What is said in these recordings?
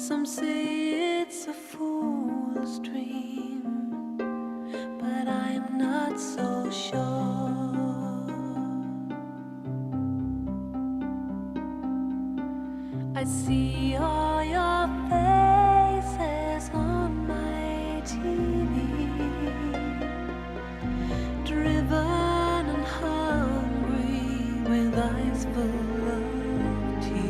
Some say it's a fool's dream, but I'm not so sure. I see all your faces on my TV, driven and hungry with eyes full of tears,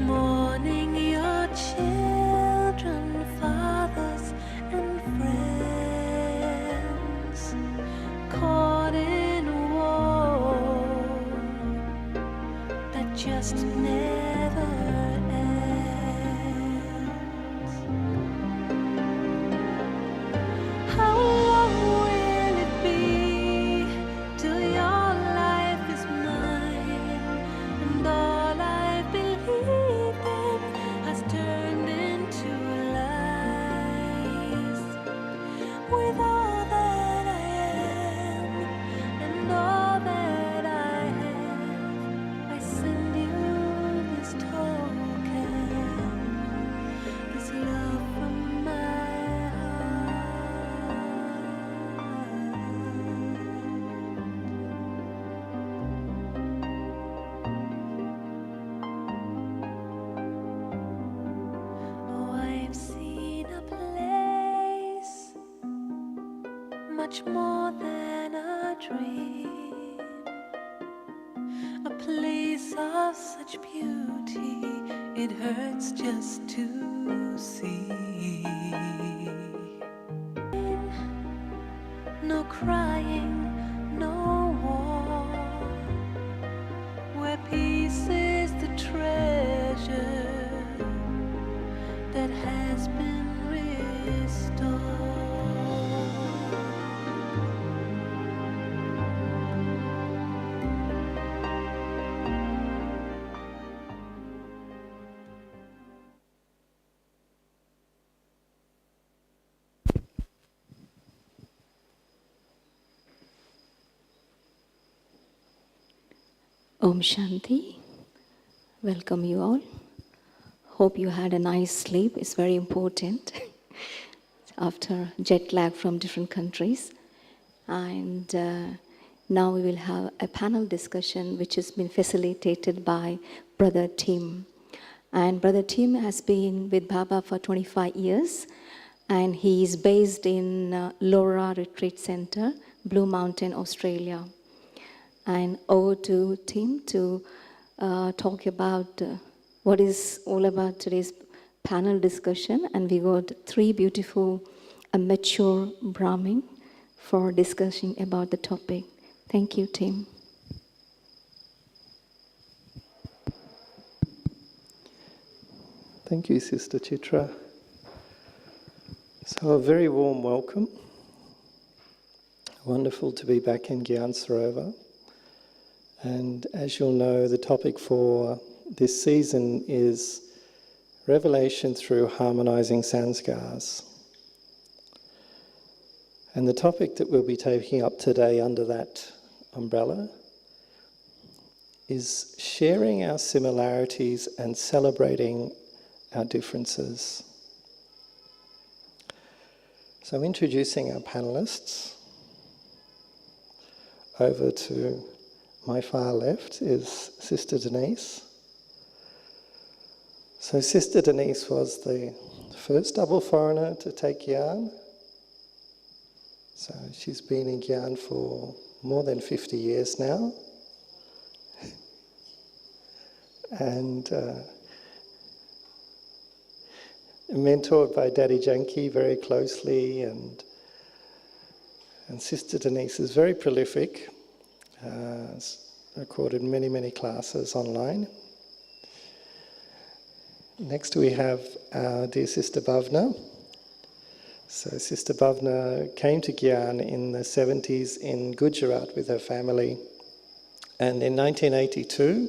mourning your children, fathers and friends, caught in a war that just never ends. How long will it be till your life is mine, and all I believed in has turned into lies? With all that I am and all that I have, I send you this token, this love from my heart. Oh, I've seen a place much more than a dream, a place of such beauty it hurts just to see. No crying, no war, where peace is the treasure that has been restored. Om Shanti. Welcome you all. Hope you had a nice sleep. It's very important after jet lag from different countries. And now we will have a panel discussion which has been facilitated by Brother Tim. And Brother Tim has been with Baba for 25 years. And he is based in Laura Retreat Center, Blue Mountain, Australia. And over to Tim to talk about what is all about today's panel discussion. And we got three beautiful mature Brahmin for discussing about the topic. Thank you, Tim. Thank you, Sister Chitra. So a very warm welcome. Wonderful to be back in Gyan Sarovar. And as you'll know, the topic for this season is Revelation through Harmonizing SANSKARS. And the topic that we'll be taking up today under that umbrella is sharing our similarities and celebrating our differences. So introducing our panelists, over to my far left is Sister Denise. So Sister Denise was the first double foreigner to take Gyan. So she's been in Gyan for more than 50 years now. And mentored by Daddy Janki very closely, and Sister Denise is very prolific. Recorded many classes online. Next we have our dear Sister Bhavna. So Sister Bhavna came to Gyan in the 70s in Gujarat with her family, and in 1982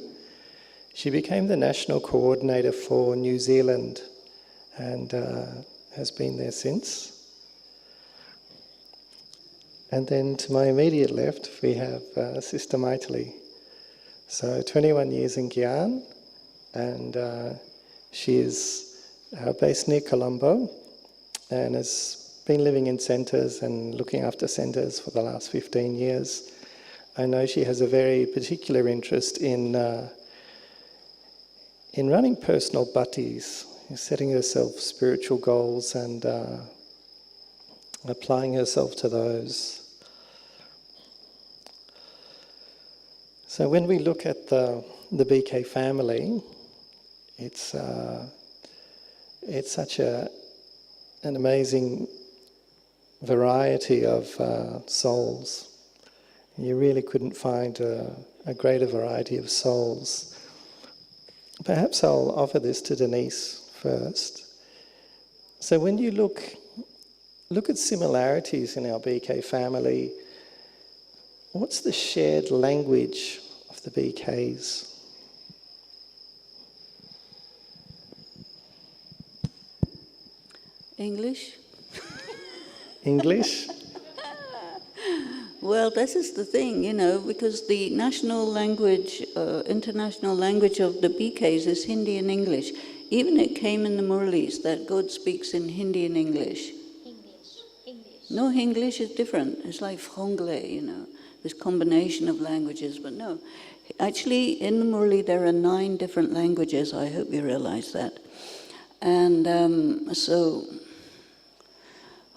she became the national coordinator for New Zealand and has been there since. And then to my immediate left, we have Sister Maithili. So 21 years in Gyan, and she is based near Colombo and has been living in centres and looking after centres for the last 15 years. I know she has a very particular interest in running personal bhattis, setting herself spiritual goals and applying herself to those. So when we look at the BK family, it's such an amazing variety of souls. You really couldn't find a greater variety of souls. Perhaps I'll offer this to Denise first. So when you look at similarities in our BK family, what's the shared language of the BKs? English? English? Well, this is the thing, because the national language, international language of the BKs is Hindi and English. Even it came in the Murlis that God speaks in Hindi and English. English. No, English is different. It's like franglais, this combination of languages, but no. Actually, in the Murli, there are 9 different languages. I hope you realize that. And so,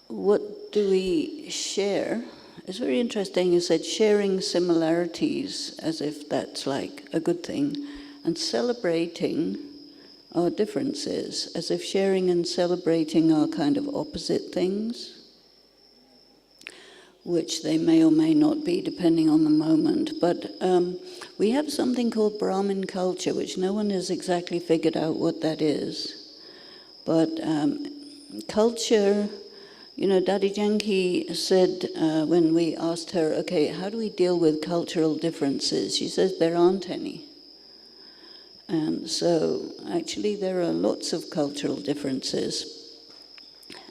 what do we share? It's very interesting. You said sharing similarities as if that's like a good thing, and celebrating our differences as if sharing and celebrating are kind of opposite things, which they may or may not be depending on the moment. But we have something called Brahmin culture, which no one has exactly figured out what that is. But culture, Daddy Janki said when we asked her, okay, how do we deal with cultural differences? She says there aren't any. And so actually there are lots of cultural differences.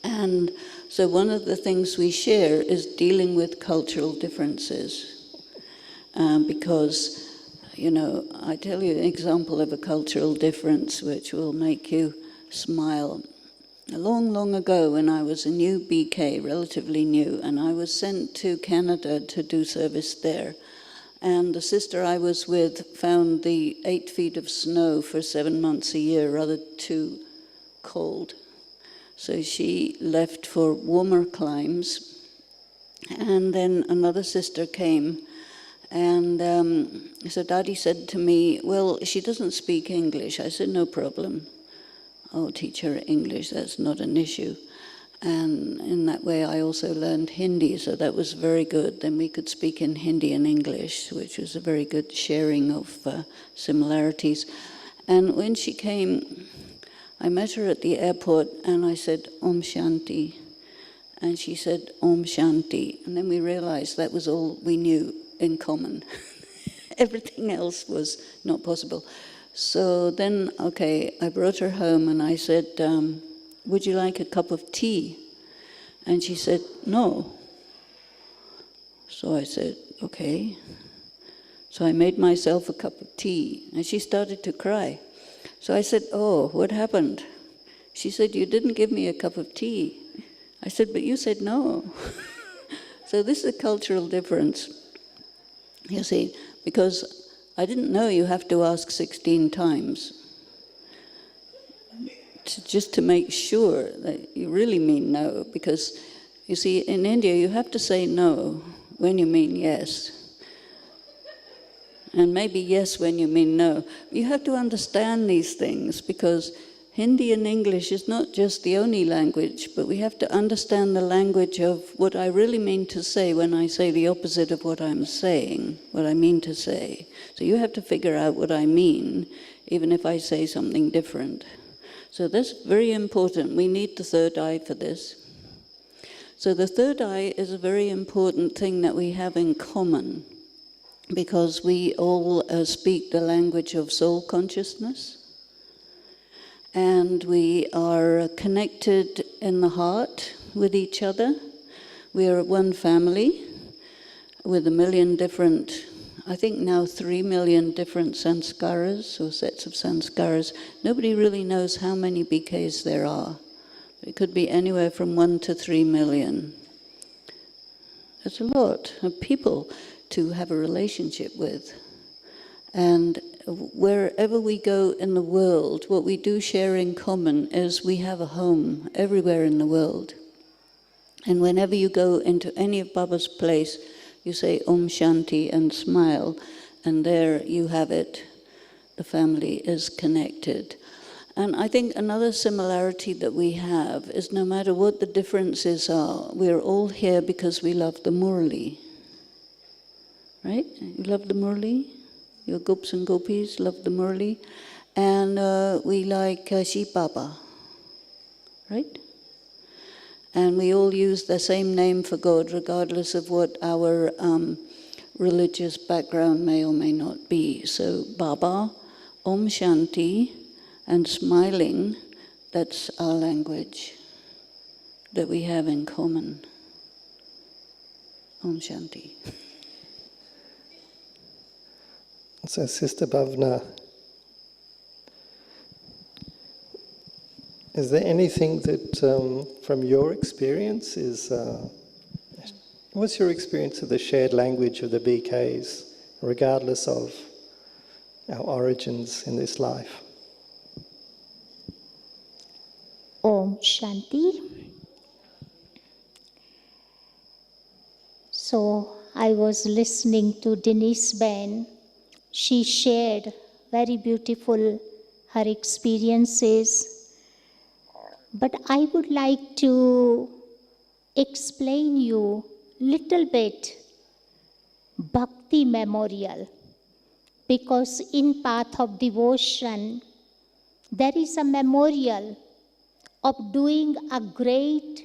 And so one of the things we share is dealing with cultural differences. Because, I tell you an example of a cultural difference which will make you smile. Long, long ago, when I was a new BK, relatively new, and I was sent to Canada to do service there. And the sister I was with found the 8 feet of snow for 7 months a year rather too cold. So she left for warmer climes. And then another sister came. And so Daddy said to me, well, she doesn't speak English. I said, no problem. I'll teach her English, that's not an issue. And in that way I also learned Hindi, so that was very good. Then we could speak in Hindi and English, which was a very good sharing of similarities. And when she came, I met her at the airport and I said, Om Shanti. And she said, Om Shanti. And then we realized that was all we knew in common. Everything else was not possible. So then, okay, I brought her home and I said, would you like a cup of tea? And she said, no. So I said, okay. So I made myself a cup of tea and she started to cry. So I said, oh, what happened? She said, you didn't give me a cup of tea. I said, but you said no. So this is a cultural difference, you see, because I didn't know you have to ask 16 times just to make sure that you really mean no. Because, you see, in India you have to say no when you mean yes. And maybe yes when you mean no. You have to understand these things because Hindi and English is not just the only language, but we have to understand the language of what I really mean to say when I say the opposite of what I'm saying, what I mean to say. So you have to figure out what I mean, even if I say something different. So that's very important. We need the third eye for this. So the third eye is a very important thing that we have in common, because we all speak the language of soul consciousness. And we are connected in the heart with each other. We are one family with 1 million different I think now 3 million different sanskaras, or sets of sanskaras. Nobody really knows how many BKs there are. It could be anywhere from 1 to 3 million. That's a lot of people to have a relationship with. And wherever we go in the world, what we do share in common is we have a home everywhere in the world. And whenever you go into any of Baba's place, you say Om Shanti and smile, and there you have it. The family is connected. And I think another similarity that we have is no matter what the differences are, we're all here because we love the Murli. Right? You love the Murli? Your Gops and Gopis love the Murli. And we like Shiv Baba. Right? And we all use the same name for God, regardless of what our religious background may or may not be. So Baba, Om Shanti, and smiling, that's our language that we have in common. Om Shanti. So Sister Bhavna, is there anything that, from your experience, what's your experience of the shared language of the BKs, regardless of our origins in this life? Om Shanti. So I was listening to Denise Ben. She shared very beautiful her experiences. But I would like to explain you little bit Bhakti Memorial. Because in Path of Devotion, there is a memorial of doing a great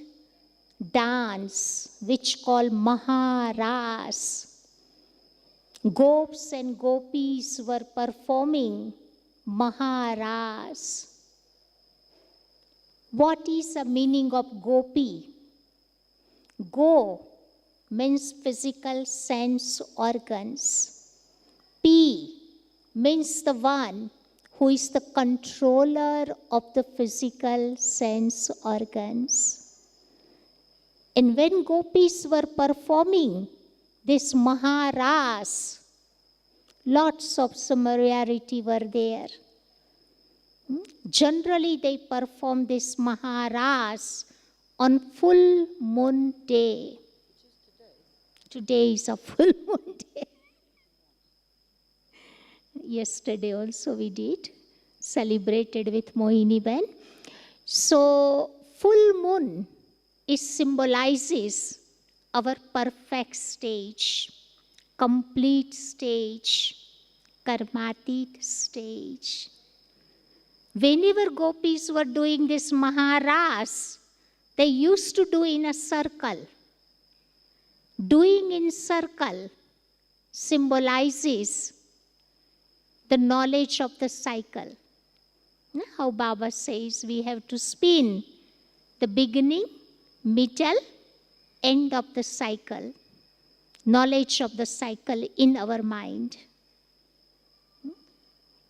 dance which called Maharas. Gops and gopis were performing Maharas. What is the meaning of gopi? Go means physical sense organs. P means the one who is the controller of the physical sense organs. And when gopis were performing this Maharas, lots of similarity were there. Generally, they perform this Maharas on full moon day. Today is a full moon day. Yesterday also we did, celebrated with Mohini Ben. So, full moon symbolizes our perfect stage, complete stage, karmatic stage. Whenever gopis were doing this Maharas, they used to do in a circle. Doing in circle symbolizes the knowledge of the cycle. How Baba says we have to spin the beginning, middle, end of the cycle. Knowledge of the cycle in our mind.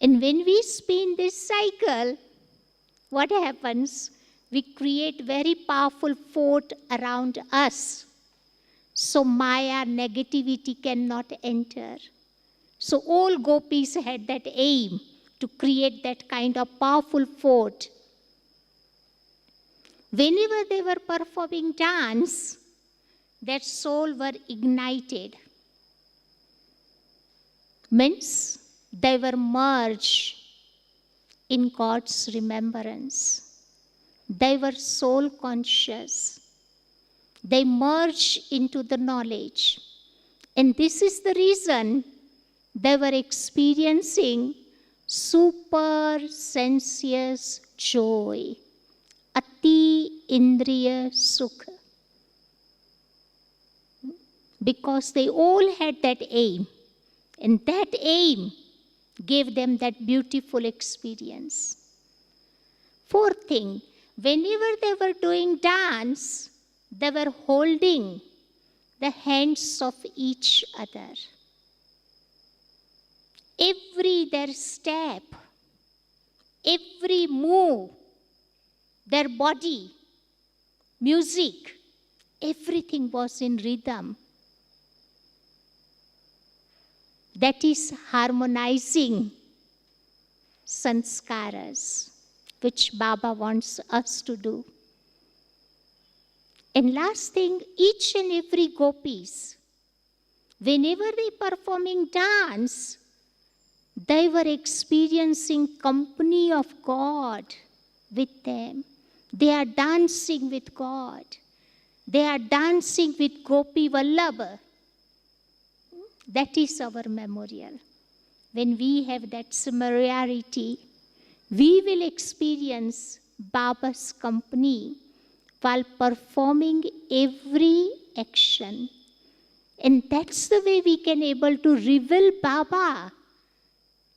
And when we spin this cycle, what happens? We create very powerful fort around us. So Maya, negativity cannot enter. So all gopis had that aim to create that kind of powerful fort. Whenever they were performing dance, that soul were ignited. Means they were merged in God's remembrance. They were soul conscious. They merged into the knowledge. And this is the reason they were experiencing super sensuous joy. Ati Indriya Sukha. Because they all had that aim. And that aim gave them that beautiful experience. Fourth thing, whenever they were doing dance, they were holding the hands of each other. every their step, every move, their body, music, everything was in rhythm. That is harmonizing sanskaras, which Baba wants us to do. And last thing, each and every gopis, whenever they performing dance, they were experiencing company of God with them. They are dancing with God. They are dancing with Gopi Vallabha. That is our memorial. When we have that similarity, we will experience Baba's company while performing every action. And that's the way we can able to reveal Baba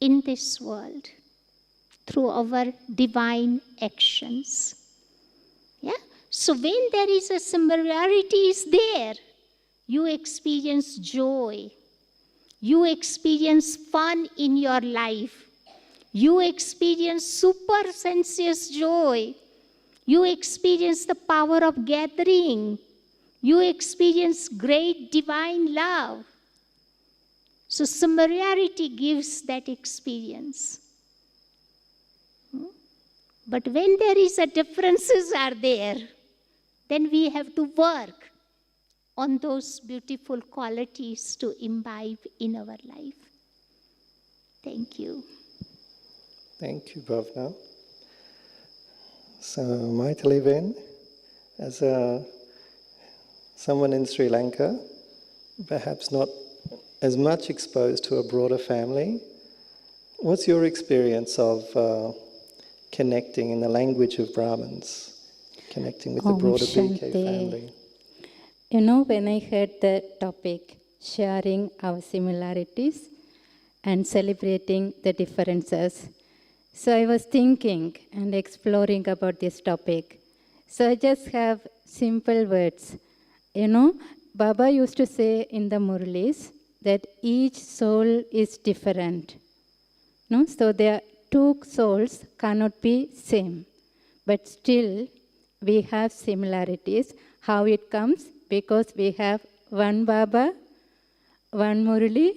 in this world, through our divine actions. Yeah? So when there is a similarity is there, you experience joy. You experience fun in your life. You experience super sensuous joy. You experience the power of gathering. You experience great divine love. So similarity gives that experience. But when there is a differences are there, then we have to work on those beautiful qualities to imbibe in our life. Thank you. Thank you, Bhavna. So, Maithili Ben, as someone in Sri Lanka, perhaps not as much exposed to a broader family, what's your experience of connecting in the language of Brahmins, connecting with the broader BK family? You know, when I heard the topic, sharing our similarities and celebrating the differences, so I was thinking and exploring about this topic. So I just have simple words. You know, Baba used to say in the Murlis that each soul is different. No? So there two souls cannot be same, but still we have similarities. How it comes? Because we have one Baba, one Murli,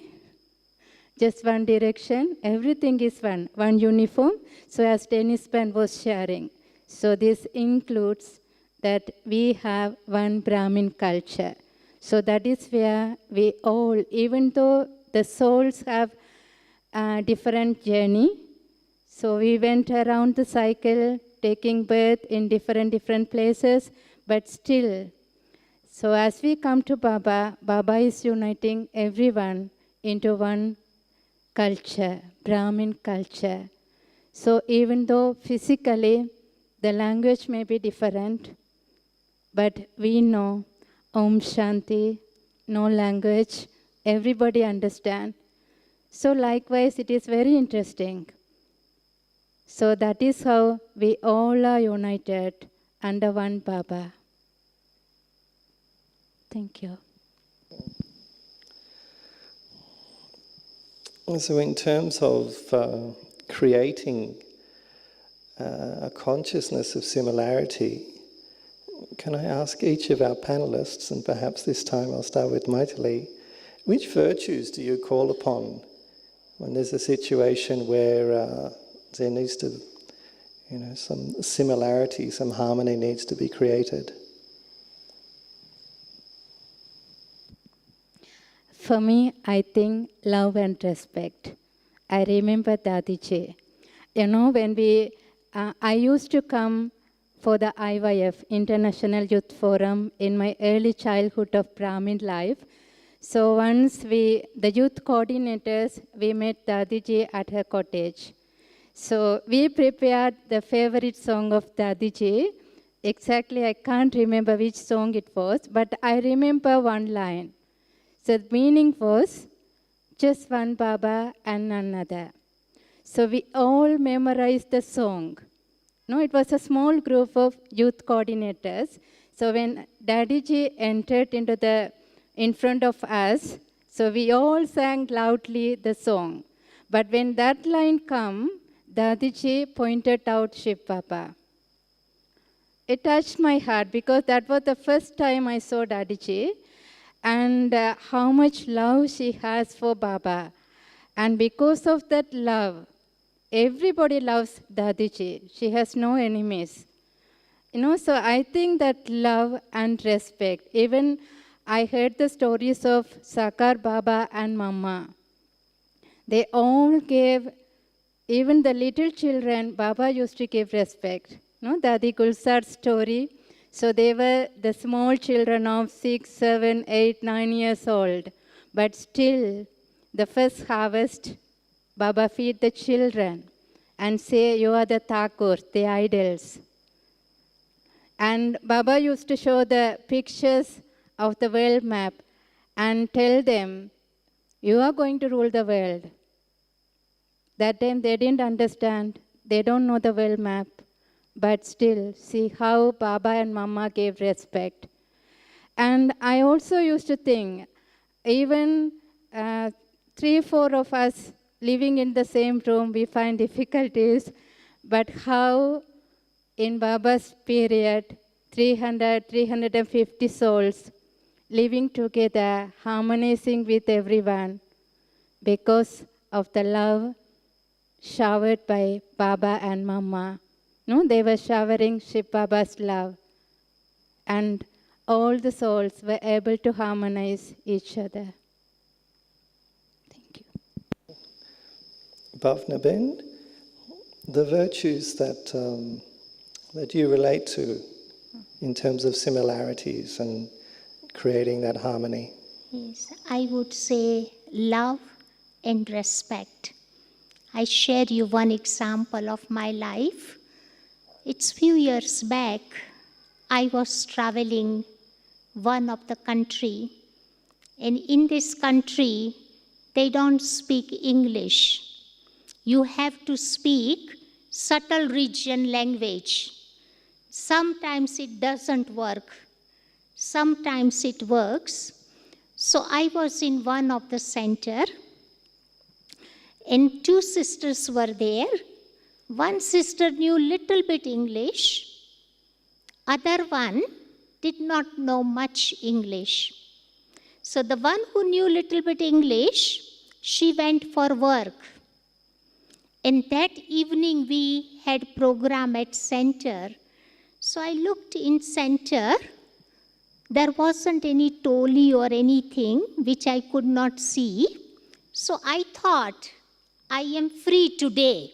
just one direction, everything is one uniform. So as Denise was sharing, so this includes that we have one Brahmin culture. So that is where we all, even though the souls have a different journey, so we went around the cycle, taking birth in different places, but still, so as we come to Baba, Baba is uniting everyone into one culture, Brahmin culture. So even though physically the language may be different, but we know Om Shanti, no language, everybody understand. So likewise, it is very interesting. So that is how we all are united under one Baba. Thank you. So in terms of creating a consciousness of similarity, can I ask each of our panelists, and perhaps this time I'll start with Maithili, which virtues do you call upon when there's a situation where there needs to, some similarity, some harmony needs to be created? For me, I think love and respect. I remember Dadiji. You know, when I used to come for the IYF, International Youth Forum, in my early childhood of Brahmin life. So once the youth coordinators, we met Dadiji at her cottage. So we prepared the favorite song of Dadiji. Exactly, I can't remember which song it was, but I remember one line. So the meaning was, just one Baba and another. So we all memorized the song. No, it was a small group of youth coordinators. So when Dadiji entered in front of us, so we all sang loudly the song. But when that line come, Dadiji pointed out Shiv Baba. It touched my heart because that was the first time I saw Dadiji and how much love she has for Baba. And because of that love, everybody loves Dadiji. She has no enemies. So I think that love and respect, even I heard the stories of Sakar Baba and Mama. They all gave, even the little children, Baba used to give respect. Dadi Gulsar's story. So they were the small children of 6, 7, 8, 9 years old. But still, the first harvest, Baba feed the children and say, you are the Thakurs, the idols. And Baba used to show the pictures of the world map and tell them, you are going to rule the world. That time they didn't understand. They don't know the world map. But still, see how Baba and Mama gave respect. And I also used to think, even 3, 4 of us living in the same room, we find difficulties. But how in Baba's period, 300, 350 souls living together, harmonizing with everyone because of the love showered by Baba and Mama. They were showering Shiv Baba's love. And all the souls were able to harmonize each other. Thank you. Bhavna Ben, the virtues that you relate to in terms of similarities and creating that harmony. Yes, I would say love and respect. I share you one example of my life. It's few years back, I was traveling one of the country, and in this country, they don't speak English. You have to speak subtle region language. Sometimes it doesn't work. Sometimes it works. So I was in one of the center, and 2 sisters were there. One sister knew little bit English. Other one did not know much English. So the one who knew little bit English, she went for work. And that evening we had program at center. So I looked in center. There wasn't any toli or anything which I could not see. So I thought, I am free today,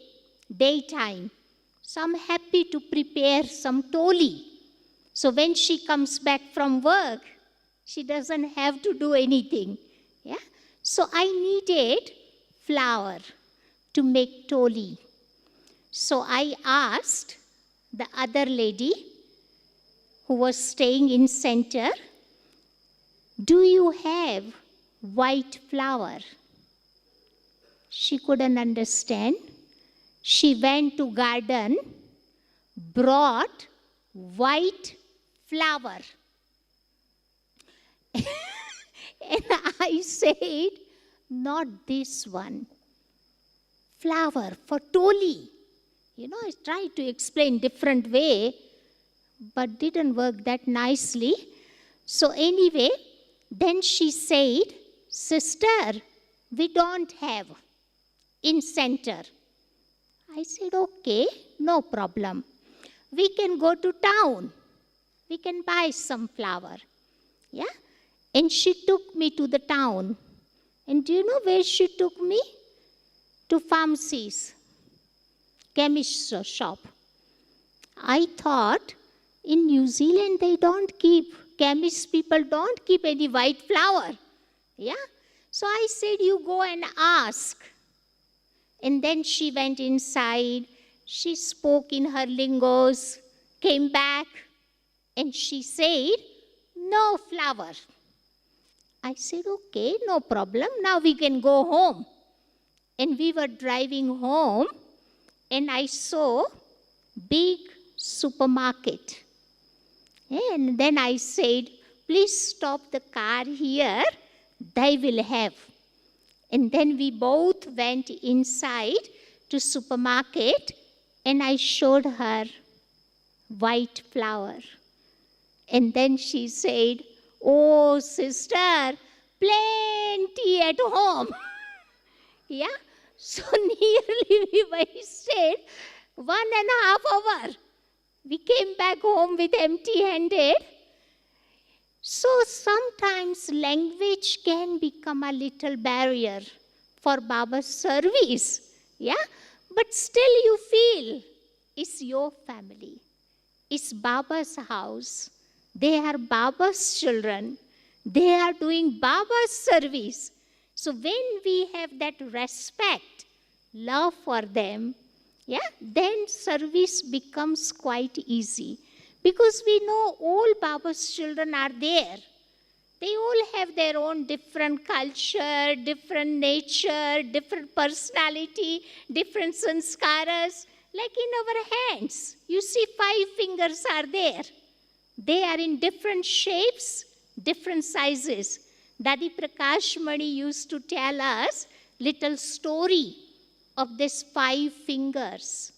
daytime. So I'm happy to prepare some toli. So when she comes back from work, she doesn't have to do anything. Yeah? So I needed flour to make toli. So I asked the other lady who was staying in center, do you have white flour? She couldn't understand. She went to garden, brought white flour. And I said, not this one. Flour for toli. I tried to explain different way, but didn't work that nicely. So anyway, then she said, sister, we don't have in center. I said, okay, no problem. We can go to town. We can buy some flour. Yeah? And she took me to the town. And do you know where she took me? To pharmacies, chemist shop. I thought in New Zealand they don't keep, chemist people don't keep any white flour. Yeah? So I said, you go and ask. And then she went inside. She spoke in her lingos, came back, and she said, no flour. I said, okay, no problem. Now we can go home. And we were driving home, and I saw big supermarket. And then I said, please stop the car here. They will have. And then we both went inside to supermarket and I showed her white flower. And then she said, "Oh, sister, plenty at home." Yeah, so nearly we wasted 1.5 hours. We came back home with empty-handed. So sometimes language can become a little barrier for Baba's service. Yeah, but still you feel it's your family. It's Baba's house. They are Baba's children. They are doing Baba's service. So when we have that respect, love for them, yeah, then service becomes quite easy. Because we know all Baba's children are there. They all have their own different culture, different nature, different personality, different sanskaras. Like in our hands, you see 5 fingers are there. They are in different shapes, different sizes. Dadi Prakash Mani used to tell us little story of these 5 fingers.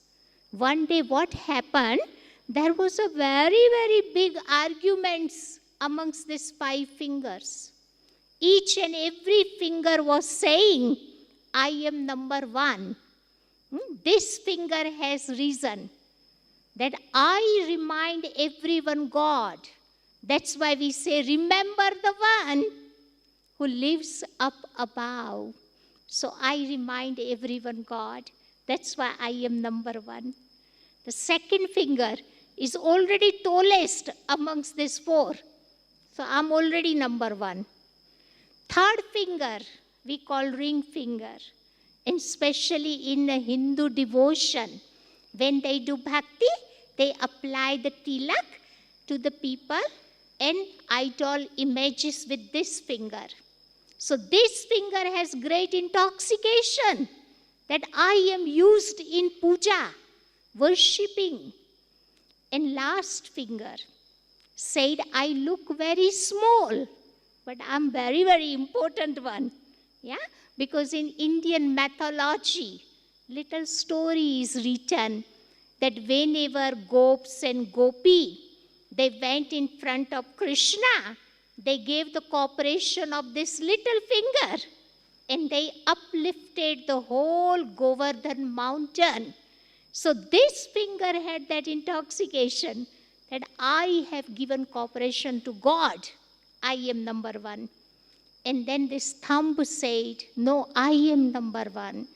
One day what happened, there was a very, very big arguments amongst these 5 fingers. Each and every finger was saying, "I am number 1. This finger has reason that I remind everyone God. That's why we say, remember the one who lives up above. So I remind everyone God. That's why I am number 1. The second finger is already tallest amongst these 4. So I'm already number 1. Third finger, we call ring finger. And especially in a Hindu devotion, when they do bhakti, they apply the tilak to the people and idol images with this finger. So this finger has great intoxication that I am used in puja, worshipping. And last finger said, I look very small, but I'm very, very important one. Yeah, because in Indian mythology, little story is written that whenever Gops and Gopi, they went in front of Krishna, they gave the cooperation of this little finger and they uplifted the whole Govardhan mountain. So this finger had that intoxication that I have given cooperation to God. I am number 1. And then this thumb said, no, I am number 1.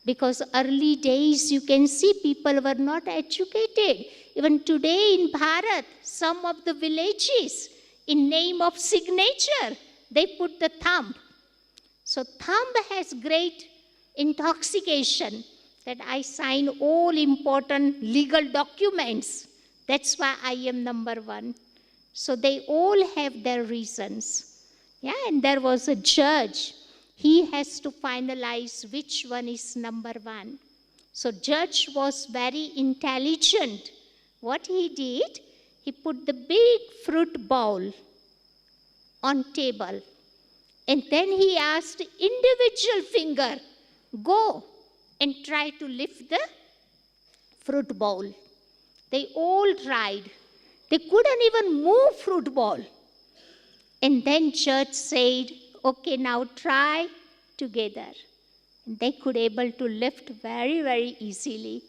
Because early days you can see people were not educated. Even today in Bharat, some of the villages, in name of signature, they put the thumb. So thumb has great intoxication that I sign all important legal documents. That's why I am number 1. So they all have their reasons. Yeah, and there was a judge. He has to finalize which one is number 1. So judge was very intelligent. What he did, he put the big fruit bowl on table. And then he asked individual finger, go and try to lift the fruit bowl. They all tried. They couldn't even move fruit bowl. And then judge said, okay, now try together. And they could able to lift very, very easily.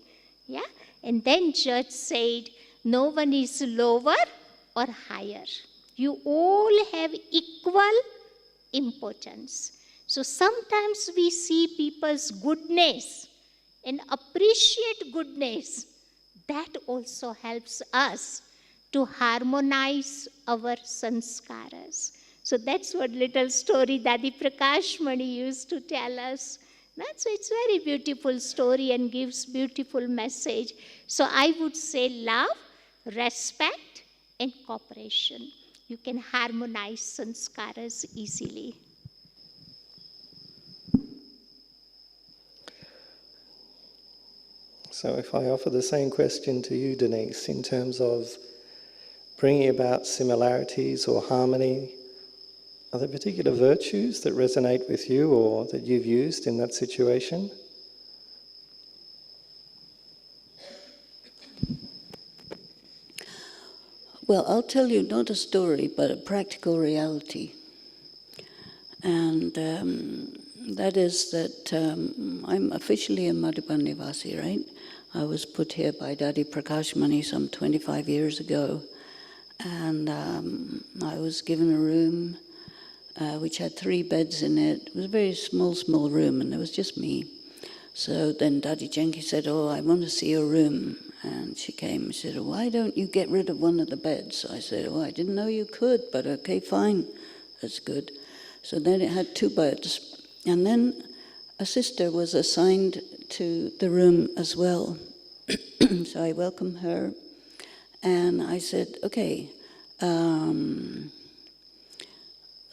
Yeah. And then judge said, no one is lower or higher. You all have equal importance. So sometimes we see people's goodness and appreciate goodness. That also helps us to harmonize our sanskaras. So that's what little story Dadi Prakash Mani used to tell us. So it's very beautiful story and gives beautiful message. So I would say love, respect, and cooperation. You can harmonize sanskaras easily. So if I offer the same question to you, Denise, in terms of bringing about similarities or harmony Are there particular virtues that resonate with you or that you've used in that situation? Well, I'll tell you not a story, but a practical reality. And that is that I'm officially a Madhuban Nivasi, right? I was put here by Daddy Prakashmani some 25 years ago. And I was given a room which had 3 beds in it. It was a very small room, and there was just me. So then Daddy Jenki said, "Oh, I want to see your room." And she came and said, "Why don't you get rid of one of the beds?" I said, "Oh, I didn't know you could, but okay, fine, that's good." So then it had 2 beds. And then a sister was assigned to the room as well. So I welcomed her. And I said, "Okay,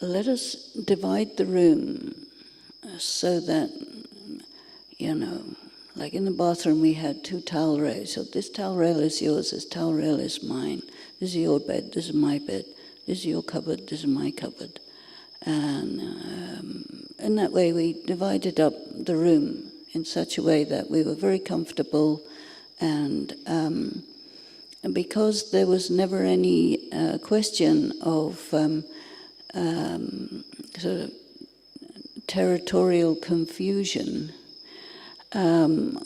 let us divide the room so that, like in the bathroom we had 2 towel rails. So this towel rail is yours, this towel rail is mine. This is your bed, this is my bed. This is your cupboard, this is my cupboard." And in that way we divided up the room in such a way that we were very comfortable, and because there was never any question of sort of territorial confusion,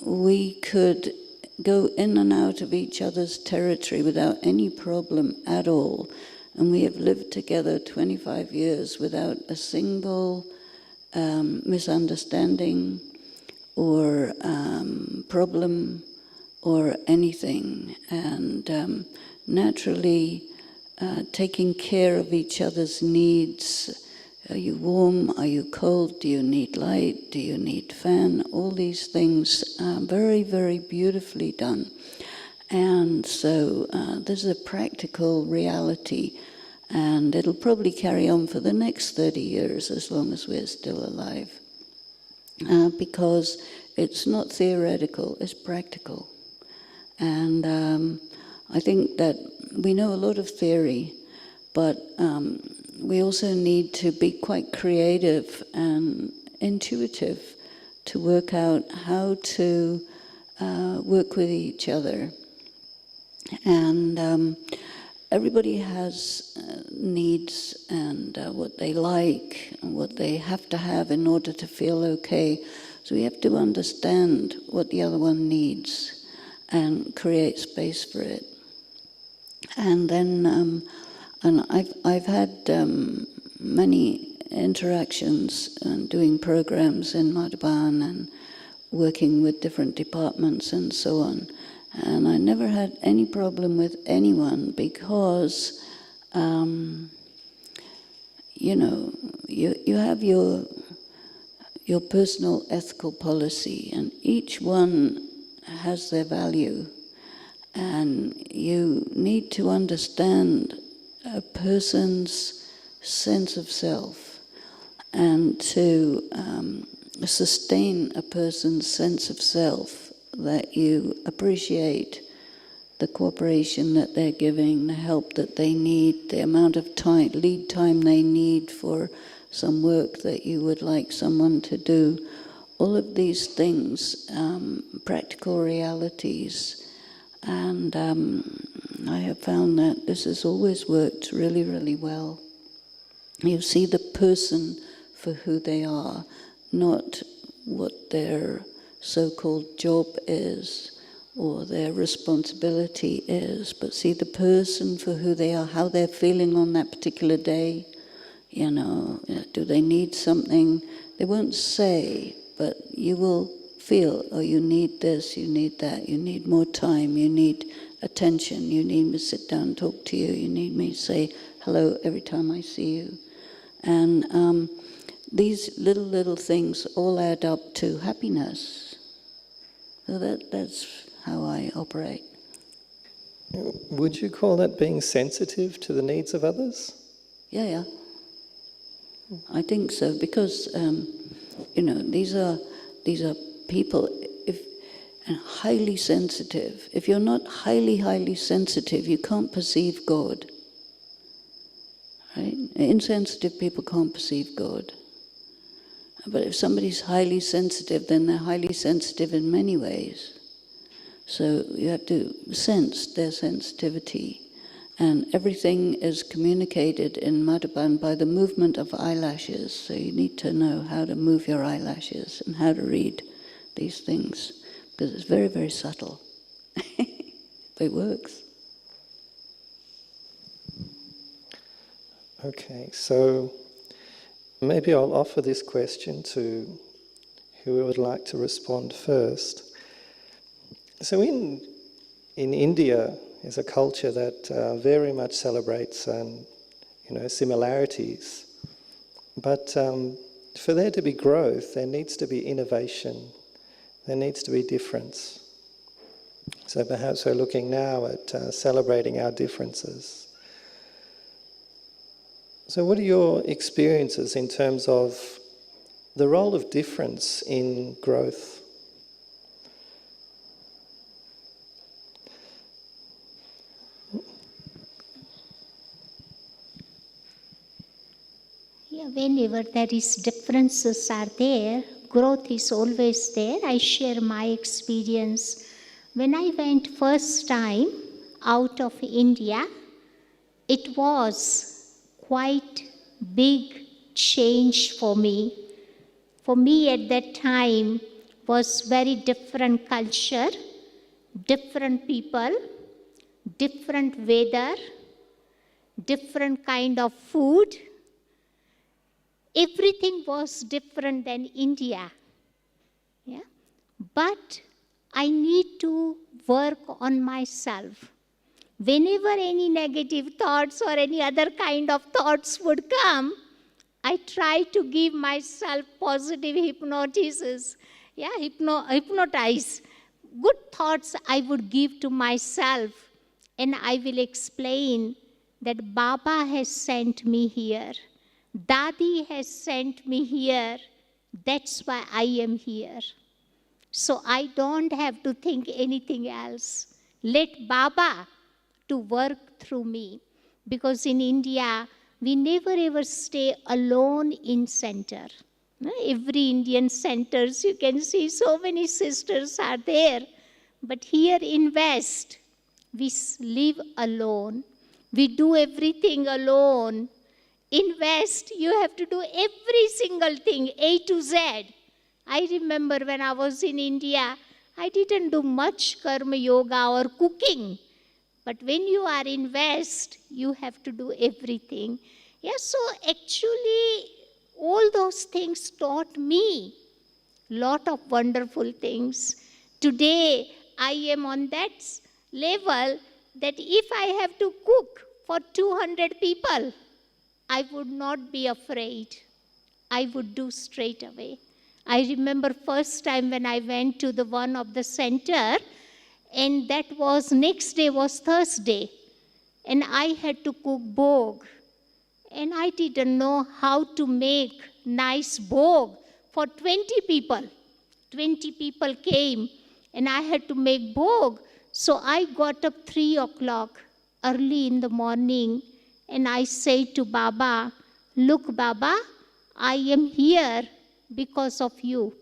we could go in and out of each other's territory without any problem at all. And we have lived together 25 years without a single misunderstanding or problem or anything. And naturally taking care of each other's needs. Are you warm? Are you cold? Do you need light? Do you need fan? All these things are very, very beautifully done. And so this is a practical reality, and it'll probably carry on for the next 30 years as long as we're still alive. Because it's not theoretical, it's practical. And I think that we know a lot of theory, but we also need to be quite creative and intuitive to work out how to work with each other. And everybody has needs and what they like and what they have to have in order to feel okay. So we have to understand what the other one needs and create space for it. And then and I've had many interactions and doing programs in Madhuban and working with different departments and so on. And I never had any problem with anyone because, you have your personal ethical policy, and each one has their value. And you need to understand a person's sense of self, and to sustain a person's sense of self, that you appreciate the cooperation that they're giving, the help that they need, the amount of time, lead time they need for some work that you would like someone to do. All of these things, practical realities. And I have found that this has always worked really, really well. You see the person for who they are, not what their so-called job is or their responsibility is, but see the person for who they are, how they're feeling on that particular day. Do they need something? They won't say, but you will feel, oh, you need this, you need that, you need more time, you need attention, you need me to sit down and talk to you, you need me to say hello every time I see you. And these little things all add up to happiness. So that's how I operate. Would you call that being sensitive to the needs of others? Yeah. I think so, because these are people and highly sensitive. If you're not highly sensitive, you can't perceive God. right? Insensitive people can't perceive God. But if somebody's highly sensitive, then they're highly sensitive in many ways. So you have to sense their sensitivity. And everything is communicated in Madhuban by the movement of eyelashes. So you need to know how to move your eyelashes and how to read these things, because it's very, very subtle. But it works. Okay, so maybe I'll offer this question to who would like to respond first. So in India is a culture that very much celebrates similarities, but for there to be growth, there needs to be innovation, there needs to be difference. So perhaps we're looking now at celebrating our differences. So what are your experiences in terms of the role of difference in growth? Yeah, whenever there is differences are there, growth is always there. I share my experience. When I went first time out of India, it was quite big change for me. For me at that time was very different culture, different people, different weather, different kind of food. Everything was different than India. Yeah? But I need to work on myself. Whenever any negative thoughts or any other kind of thoughts would come, I try to give myself positive hypnosis. Yeah, hypnotize. Good thoughts I would give to myself, and I will explain that Baba has sent me here. Daddy has sent me here. That's why I am here. So I don't have to think anything else. Let Baba to work through me. Because in India, we never ever stay alone in center. Every Indian centers, you can see so many sisters are there. But here in West, we live alone. We do everything alone. In West, you have to do every single thing, A to Z. I remember when I was in India, I didn't do much karma yoga or cooking. But when you are in West, you have to do everything. Yeah, so actually, all those things taught me lot of wonderful things. Today, I am on that level that if I have to cook for 200 people, I would not be afraid. I would do straight away. I remember first time when I went to the one of the center, and that was, next day was Thursday, and I had to cook bhog. And I didn't know how to make nice bhog for 20 people. 20 people came, and I had to make bhog. So I got up 3 o'clock early in the morning, and I said to Baba, look Baba, I am here because of you.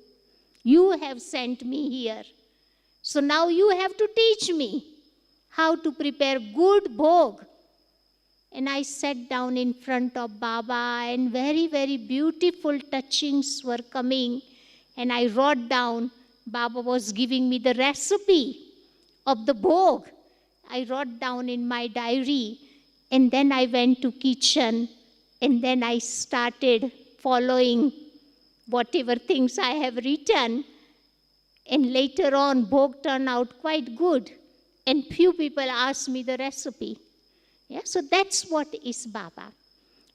You have sent me here. So now you have to teach me how to prepare good bhog. And I sat down in front of Baba, and very, very beautiful touchings were coming. And I wrote down, Baba was giving me the recipe of the bhog. I wrote down in my diary, and then I went to kitchen, and then I started following whatever things I have written. And later on, bhog turned out quite good. And few people asked me the recipe. Yeah, so that's what is Baba.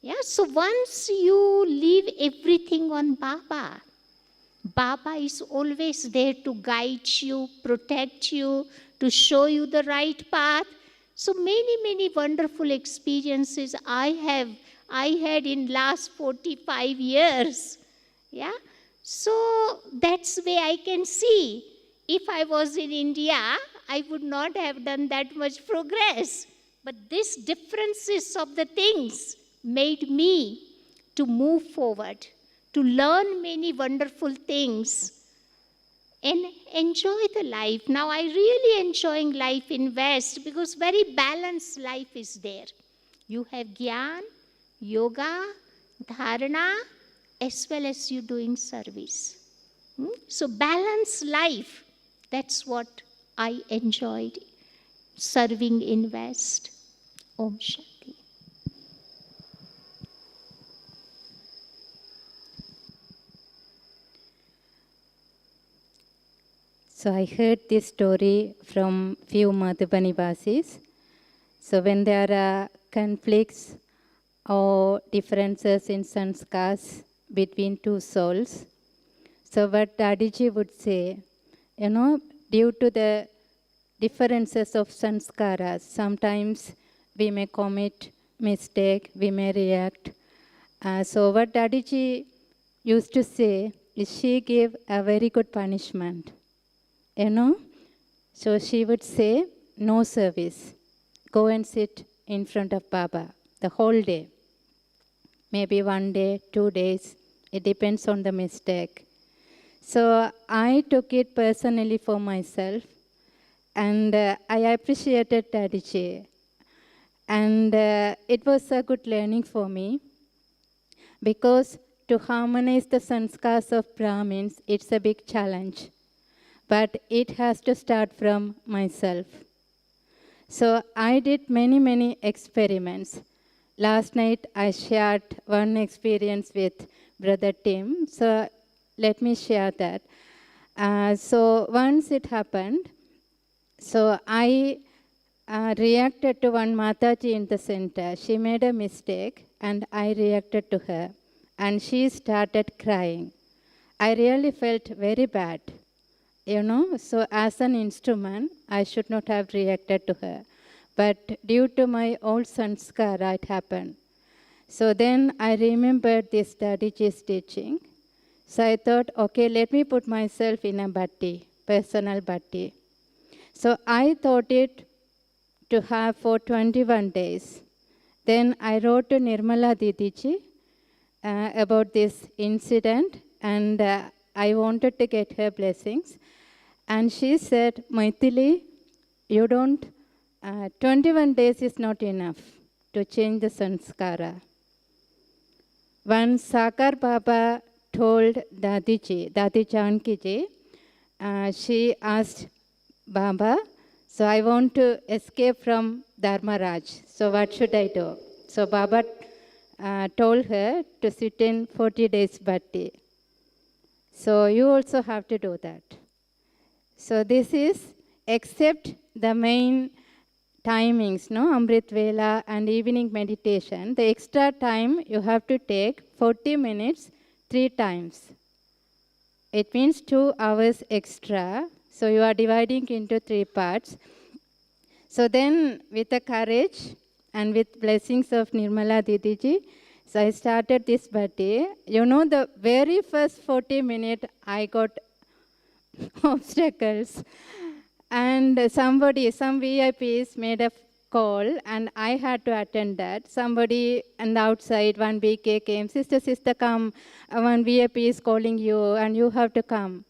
Yeah, so once you leave everything on Baba, Baba is always there to guide you, protect you, to show you the right path. So many wonderful experiences I had in last 45 years. Yeah. So that's where I can see, if I was in India, I would not have done that much progress. But these differences of the things made me to move forward, to learn many wonderful things and enjoy the life. Now I really enjoying life in West because very balanced life is there. You have Gyan, Yoga, Dharana, as well as you doing service. So balanced life, that's what I enjoyed serving in West. Om Shanti. So I heard this story from few Madhuban Vasis. So when there are conflicts or differences in sanskars between two souls, so what Dadiji would say, due to the differences of sanskaras, sometimes we may commit mistake, we may react. So what Dadiji used to say is she gave a very good punishment. So she would say, no service. Go and sit in front of Baba the whole day. Maybe 1 day, 2 days. It depends on the mistake. So I took it personally for myself. And I appreciated Dadiji. And it was a good learning for me. Because to harmonize the sanskars of Brahmins, it's a big challenge. But it has to start from myself. So I did many experiments. Last night I shared one experience with Brother Tim. So let me share that. So once it happened, so I reacted to one Mataji in the center. She made a mistake and I reacted to her. And she started crying. I really felt very bad. So as an instrument, I should not have reacted to her. But due to my old sanskara, it happened. So then I remembered this Dadiji's teaching. So I thought, okay, let me put myself in a bhatti, personal bhatti. So I thought it to have for 21 days. Then I wrote to Nirmala Didiji about this incident and I wanted to get her blessings. And she said, Maithili, 21 days is not enough to change the sanskara. Once Sakar Baba told Dadi Janki ji, she asked Baba, so I want to escape from Dharmaraj. So what should I do? So Baba told her to sit in 40 days bhatti. So you also have to do that. So this is, except the main timings, Amrit Vela and evening meditation, the extra time you have to take 40 minutes 3 times. It means 2 hours extra. So you are dividing into 3 parts. So then with the courage and with blessings of Nirmala Didiji, so I started this bhatti. The very first 40 minutes I got obstacles. And some VIPs made a call and I had to attend that. Somebody on the outside, one BK came, sister, come, one VIP is calling you and you have to come.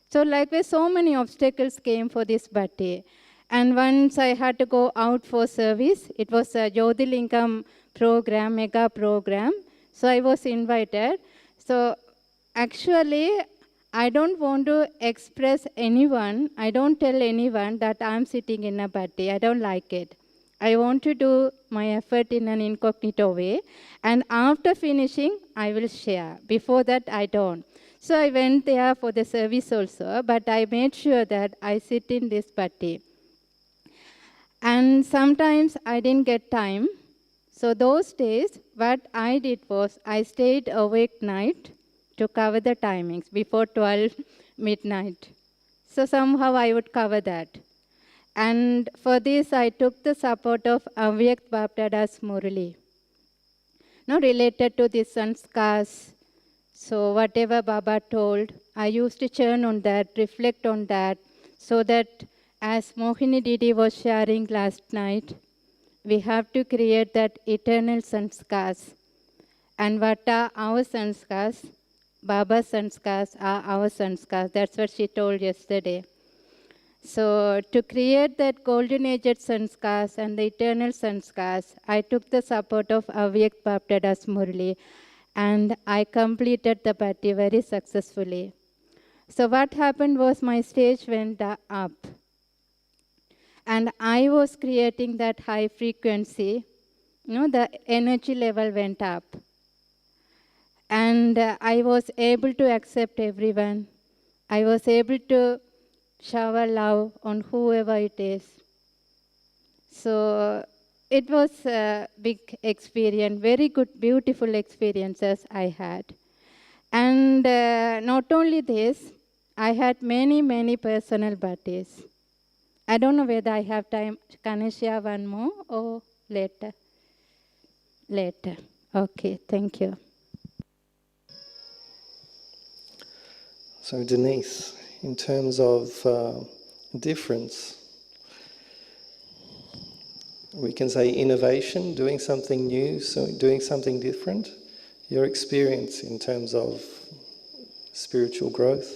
So likewise, so many obstacles came for this bhatti. And once I had to go out for service, it was a Jyotirlingam program, mega program. So I was invited. So actually, I don't want to express anyone, I don't tell anyone that I'm sitting in a bhatti. I don't like it. I want to do my effort in an incognito way. And after finishing, I will share. Before that, I don't. So I went there for the service also, but I made sure that I sit in this bhatti. And sometimes I didn't get time. So those days, what I did was, I stayed awake night to cover the timings before 12 midnight. So somehow I would cover that. And for this, I took the support of Avyakt Bapdada's Murali. Related to the sanskars. So whatever Baba told, I used to churn on that, reflect on that, so that as Mohini Didi was sharing last night, we have to create that eternal sanskars. And what are our sanskars? Baba's sanskars are our sanskars. That's what she told yesterday. So to create that golden aged sanskars and the eternal sanskars, I took the support of Avyak Baptada's Murli, and I completed the party very successfully. So what happened was my stage went up, and I was creating that high frequency. The energy level went up. And I was able to accept everyone. I was able to shower love on whoever it is. So it was a big experience, very good, beautiful experiences I had. And not only this, I had many, many personal parties. I don't know whether I have time. Can I share one more or later? Later. Okay, thank you. So Denise, in terms of difference, we can say innovation, doing something new, so doing something different. Your experience in terms of spiritual growth?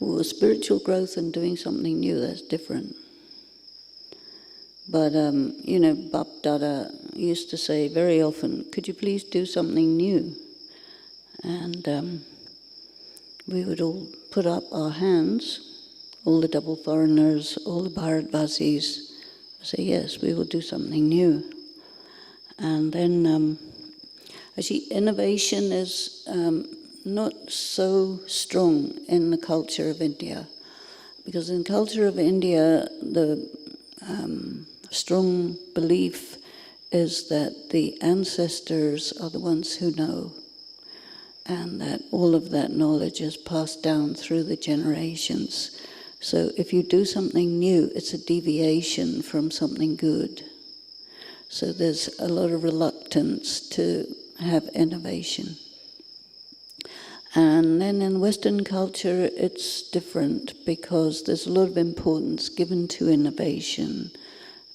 Well, spiritual growth and doing something new, that's different. But, Bap Dada used to say very often, could you please do something new? And we would all put up our hands, all the double foreigners, all the Bharatvasis, say, yes, we will do something new. And then, actually, innovation is not so strong in the culture of India. Because in the culture of India, the strong belief is that the ancestors are the ones who know, and that all of that knowledge is passed down through the generations. So if you do something new, it's a deviation from something good. So there's a lot of reluctance to have innovation. And then in Western culture, it's different because there's a lot of importance given to innovation,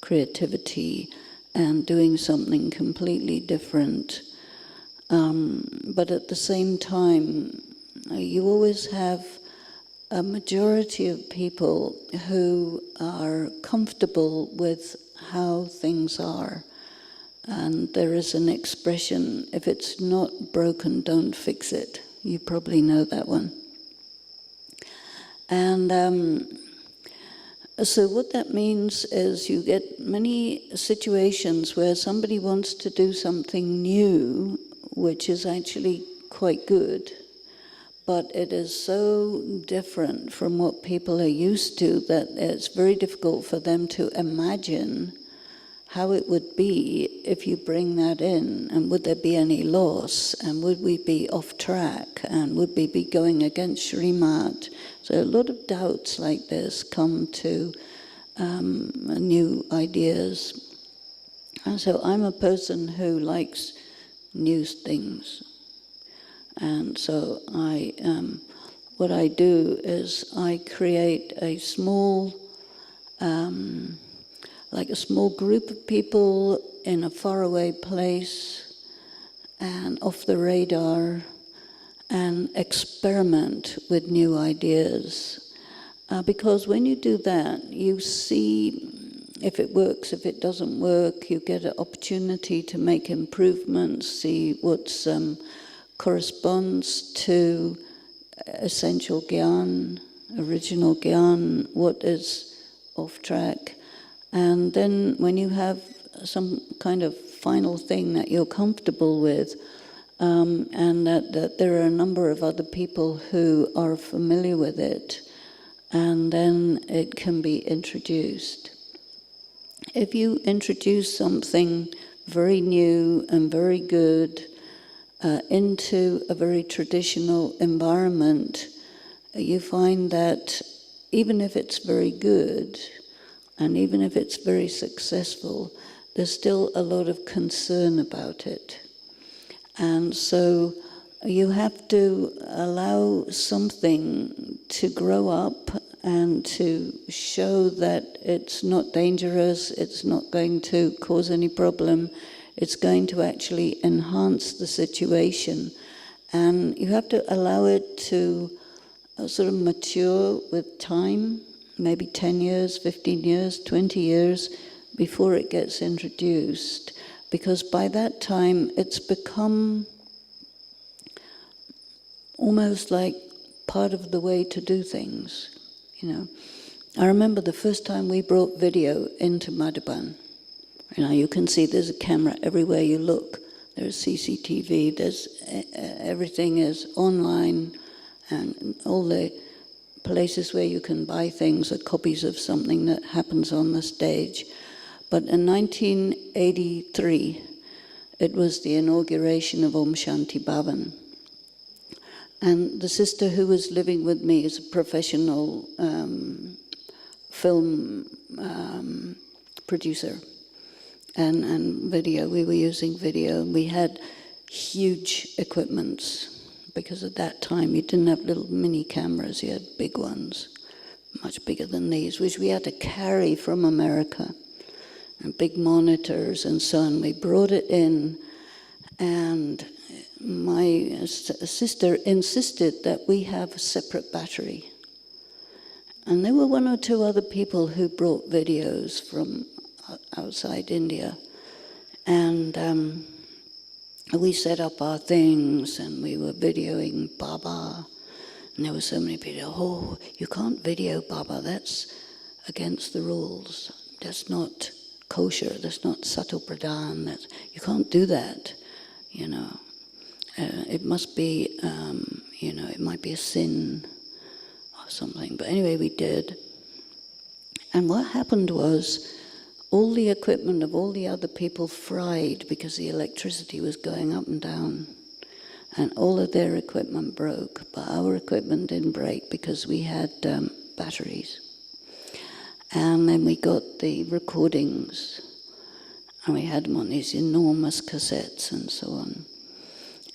creativity, and doing something completely different. But at the same time, you always have a majority of people who are comfortable with how things are. And there is an expression, if it's not broken, don't fix it. You probably know that one. And so what that means is you get many situations where somebody wants to do something new, which is actually quite good, but it is so different from what people are used to that it's very difficult for them to imagine how it would be if you bring that in, and would there be any loss, and would we be off track, and would we be going against Srimad? So a lot of doubts like this come to new ideas. And so I'm a person who likes new things. And so what I do is I create a small, like a small group of people in a faraway place and off the radar, and experiment with new ideas. Because when you do that, you see if it works, if it doesn't work, you get an opportunity to make improvements, see what corresponds to essential Gyan, original Gyan, what is off track. And then when you have some kind of final thing that you're comfortable with, and that there are a number of other people who are familiar with it, and then it can be introduced. If you introduce something very new and very good into a very traditional environment, you find that even if it's very good, and even if it's very successful, there's still a lot of concern about it. And so you have to allow something to grow up and to show that it's not dangerous, it's not going to cause any problem, it's going to actually enhance the situation. And you have to allow it to sort of mature with time, maybe 10 years, 15 years, 20 years, before it gets introduced. Because by that time, it's become almost like part of the way to do things, you know. I remember the first time we brought video into Madhuban. You know, you can see there's a camera everywhere you look. There's CCTV, everything is online, and all the places where you can buy things are copies of something that happens on the stage. But in 1983, it was the inauguration of Om Shanti Bhavan. And the sister who was living with me is a professional film producer and video. We were using video. We had huge equipments because at that time you didn't have little mini cameras, you had big ones, much bigger than these, which we had to carry from America, and big monitors and so on. We brought it in, and my sister insisted that we have a separate battery. And there were one or two other people who brought videos from outside India. And we set up our things, and we were videoing Baba. And there were so many people, oh, you can't video Baba, that's against the rules. That's not kosher, that's not sato pradhan, you can't do that, you know. It must be, you know, it might be a sin or something. But anyway, we did. And what happened was, all the equipment of all the other people fried because the electricity was going up and down. And all of their equipment broke. But our equipment didn't break because we had batteries. And then we got the recordings. And we had them on these enormous cassettes and so on.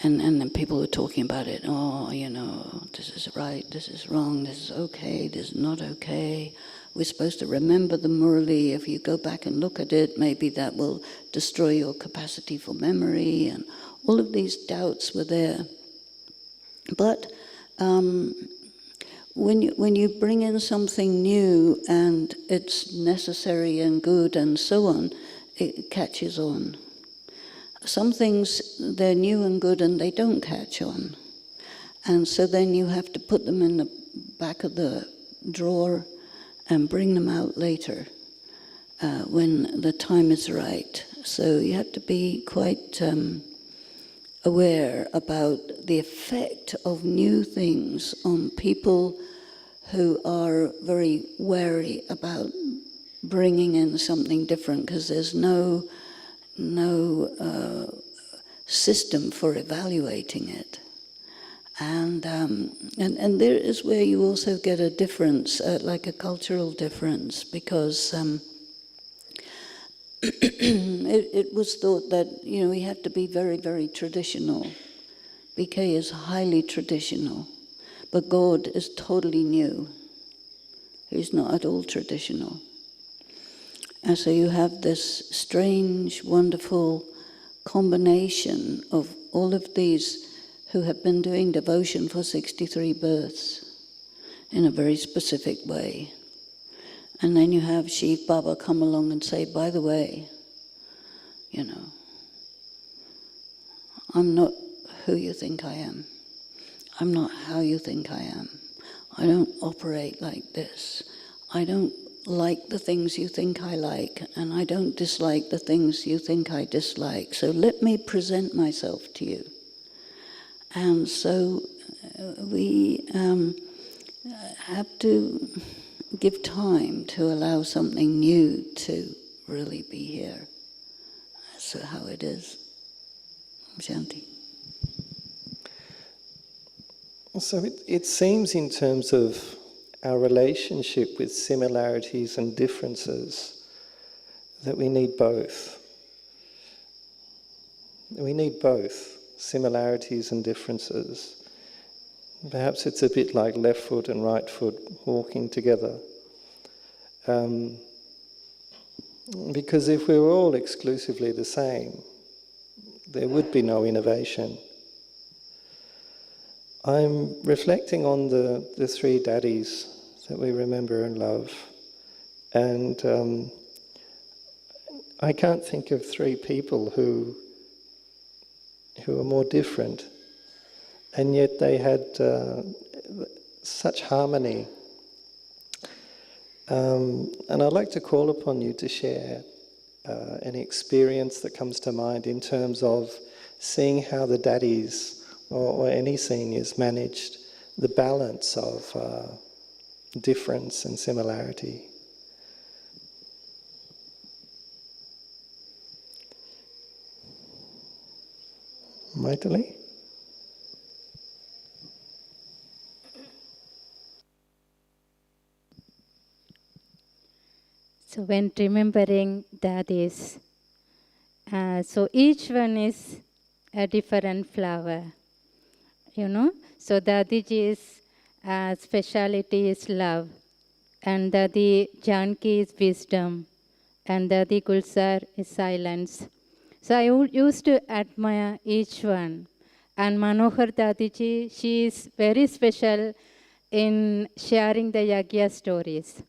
And then people were talking about it. Oh, you know, this is right, this is wrong, this is okay, this is not okay. We're supposed to remember the Murli. If you go back and look at it, maybe that will destroy your capacity for memory. And all of these doubts were there. But when you bring in something new and it's necessary and good and so on, it catches on. Some things, they're new and good and they don't catch on. And so then you have to put them in the back of the drawer and bring them out later when the time is right. So you have to be quite aware about the effect of new things on people who are very wary about bringing in something different, because there's no system for evaluating it. And there is where you also get a difference, like a cultural difference, because it was thought that, you know, we have to be very, very traditional. BK is highly traditional, but God is totally new. He's not at all traditional. And so you have this strange, wonderful combination of all of these who have been doing devotion for 63 births in a very specific way. And then you have Shiv Baba come along and say, by the way, you know, I'm not who you think I am. I'm not how you think I am. I don't operate like this. I don't like the things you think I like, and I don't dislike the things you think I dislike. So let me present myself to you. And so we have to give time to allow something new to really be here. That's how it is. Shanti. So it seems in terms of our relationship with similarities and differences that we need both. We need both. Similarities and differences. Perhaps it's a bit like left foot and right foot walking together. Because if we were all exclusively the same, there would be no innovation. I'm reflecting on the three daddies that we remember and love, and I can't think of three people who are more different, and yet they had such harmony. And I'd like to call upon you to share any experience that comes to mind in terms of seeing how the daddies or any seniors managed the balance of difference and similarity. Maithili? So when remembering daddies, so each one is a different flower, you know. So Dadiji's speciality is love, and Dadi Janki is wisdom, and Dadi Gulzar is silence. So I used to admire each one. And Manohar Dadiji, she is very special in sharing the Yagya stories.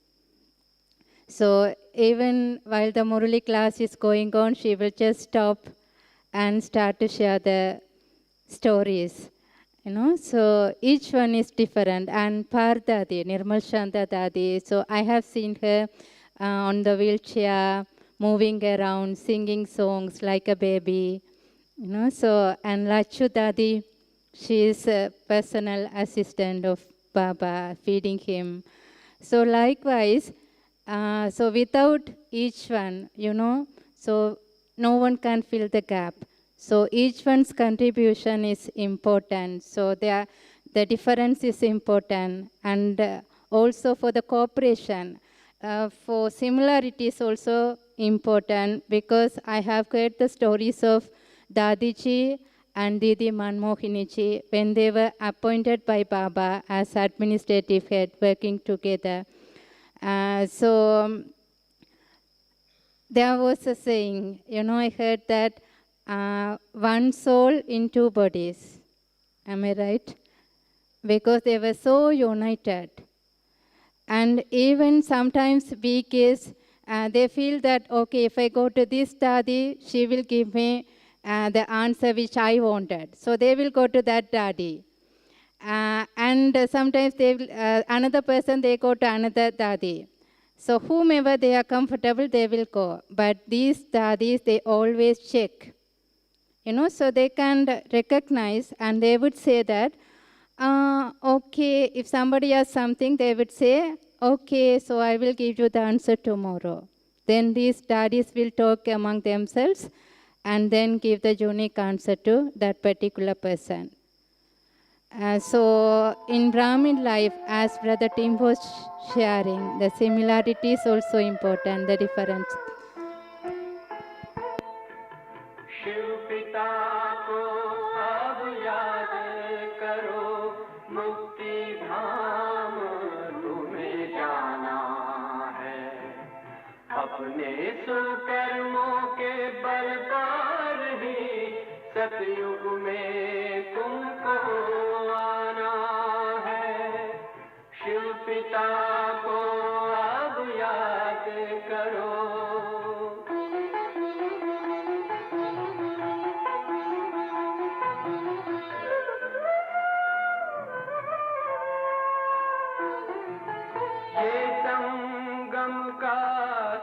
So even while the Murali class is going on, she will just stop and start to share the stories. You know, so each one is different. And Par Dadi, Nirmal Shanta Dadi, so I have seen her on the wheelchair, moving around, singing songs like a baby. You know, so, and Lachu Dadi, she is a personal assistant of Baba, feeding him. So likewise, so without each one, you know, so no one can fill the gap. So each one's contribution is important. So the difference is important. And also for the cooperation, for similarity is also important, because I have heard the stories of Dadiji and Didi Manmohiniji when they were appointed by Baba as administrative head working together. So there was a saying, you know, I heard that one soul in two bodies. Am I right? Because they were so united. And even sometimes BKs, they feel that, okay, if I go to this daddy, she will give me the answer which I wanted. So they will go to that daddy. And sometimes they will, another person, they go to another daddy. So whomever they are comfortable, they will go. But these daddies, they always check. You know, so they can recognize, and they would say that, okay, if somebody has something, they would say, okay, so I will give you the answer tomorrow. Then these daddies will talk among themselves and then give the unique answer to that particular person. So in Brahmin life, as Brother Tim was sharing, the similarity is also important, the difference. अपने सुकर्मों के बल पर ही सतयुग में तुमको आना है। शिव पिता को अब याद करो। ये संगम का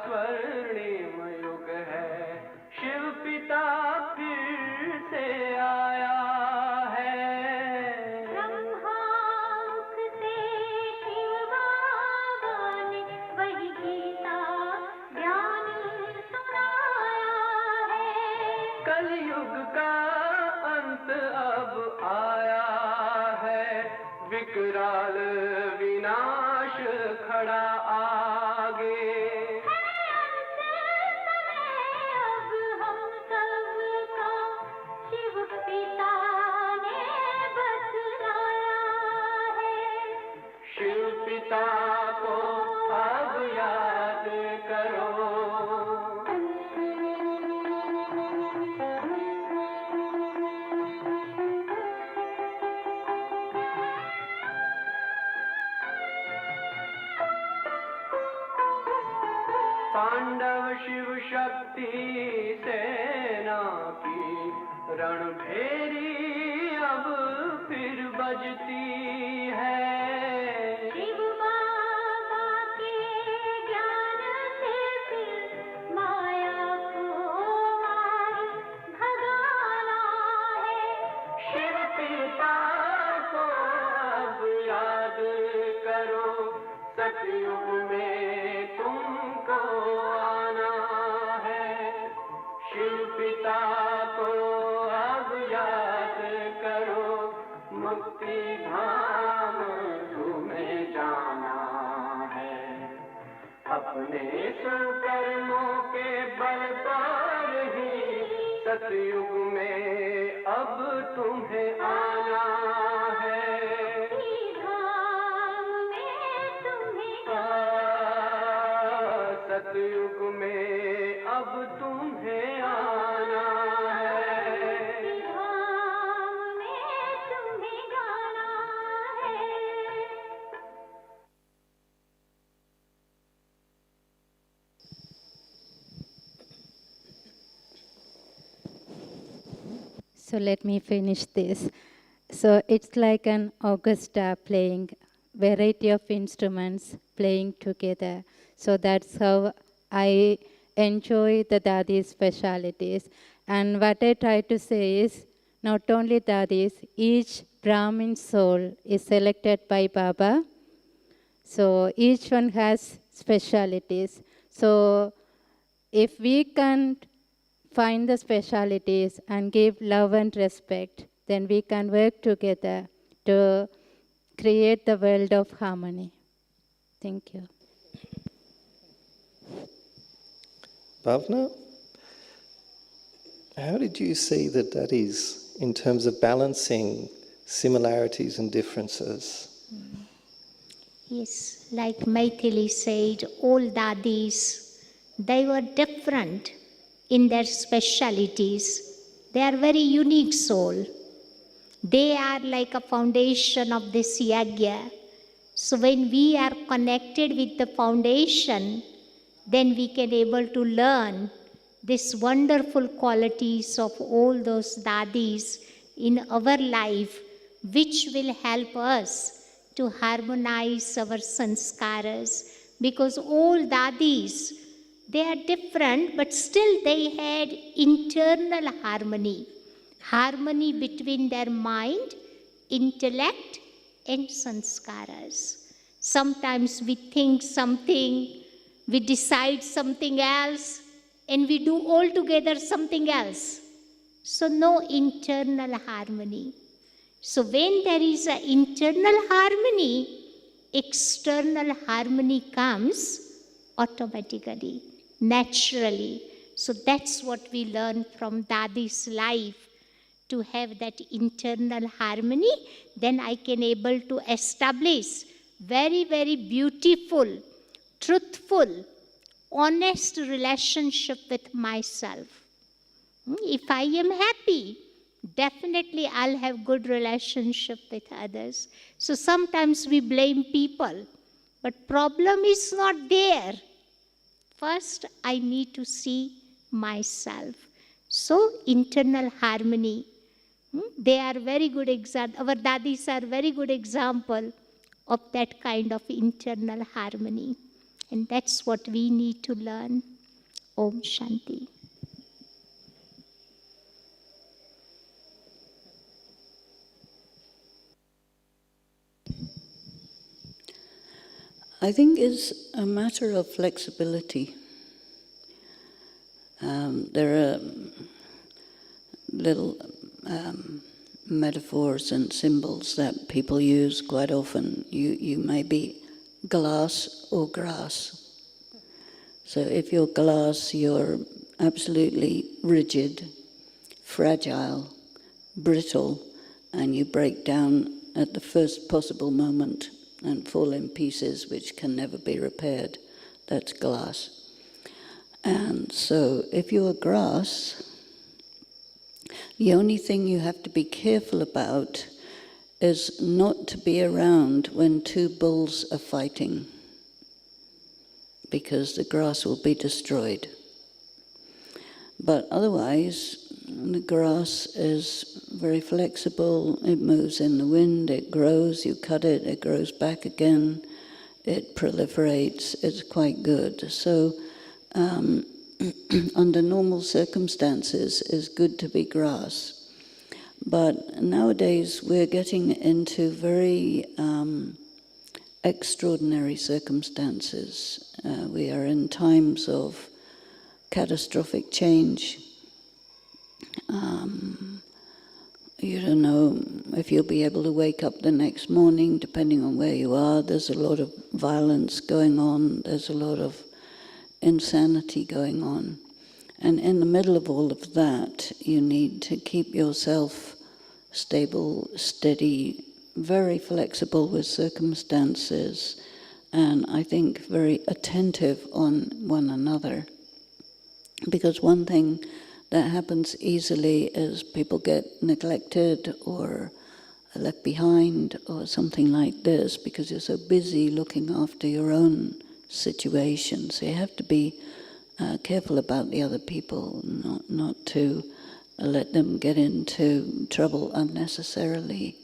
स्वर्णिम युग है, शिव पिता फिर से आया है। ब्रह्मांक से शिव बाबा ने वही गीता ज्ञान सुनाया है। कलयुग का अंत अब आया है, विकराल विनाश खड़ा आगे। पांडव शिव शक्ति सेना की रणभेरी अब फिर बजती है। शिव बाबा के ज्ञान से फिर माया को मार भगाना है। शिव पिता को अब याद करो, सतयुग में तुमको आना है। शिव पिता को अब याद करो, मुक्ति धाम तुम्हें जाना है। अपने सुकर्मों के बल पर ही सतयुग में अब तुम्हें आना है। सतयुग में अब तुम्हें आना है। धाम में तुम्हें गाना है। So let me finish this. So it's like an orchestra playing variety of instruments playing together. So that's how I enjoy the daddies' specialities. And what I try to say is, not only daddies, each Brahmin soul is selected by Baba. So each one has specialities. So if we can find the specialities and give love and respect, then we can work together to create the world of harmony. Thank you. Bhavna, how did you see the daddies in terms of balancing similarities and differences? Yes, like Maithili said, all daddies, they were different in their specialities. They are very unique soul. They are like a foundation of this yagya. So when we are connected with the foundation, then we can able to learn these wonderful qualities of all those daddies in our life, which will help us to harmonize our sanskaras. Because all daddies, they are different, but still they had internal harmony. Harmony between their mind, intellect, and sanskaras. Sometimes we think something, we decide something else, and we do altogether something else. So no internal harmony. So when there is an internal harmony, external harmony comes automatically, naturally. So that's what we learn from Dadi's life, to have that internal harmony. Then I can able to establish very, very beautiful, truthful, honest relationship with myself. If I am happy, definitely I'll have good relationship with others. So sometimes we blame people, but problem is not there. First, I need to see myself. So internal harmony. They are very good example. Our daddies are very good example of that kind of internal harmony. And that's what we need to learn. Om Shanti. I think it's a matter of flexibility. There are little metaphors and symbols that people use quite often. You may be glass or grass. So if you're glass, you're absolutely rigid, fragile, brittle, and you break down at the first possible moment and fall in pieces which can never be repaired. That's glass. And so if you're grass, the only thing you have to be careful about is not to be around when two bulls are fighting. because the grass will be destroyed. But otherwise, the grass is very flexible, it moves in the wind, it grows, you cut it, it grows back again, it proliferates, it's quite good. So under normal circumstances, it's good to be grass. But nowadays we're getting into very extraordinary circumstances. We are in times of catastrophic change. You don't know if you'll be able to wake up the next morning, depending on where you are. There's a lot of violence going on. There's a lot of insanity going on. And in the middle of all of that, you need to keep yourself stable, steady, very flexible with circumstances, and I think very attentive on one another. Because one thing that happens easily is people get neglected or left behind or something like this because you're so busy looking after your own situation. So you have to be careful about the other people, not to let them get into trouble unnecessarily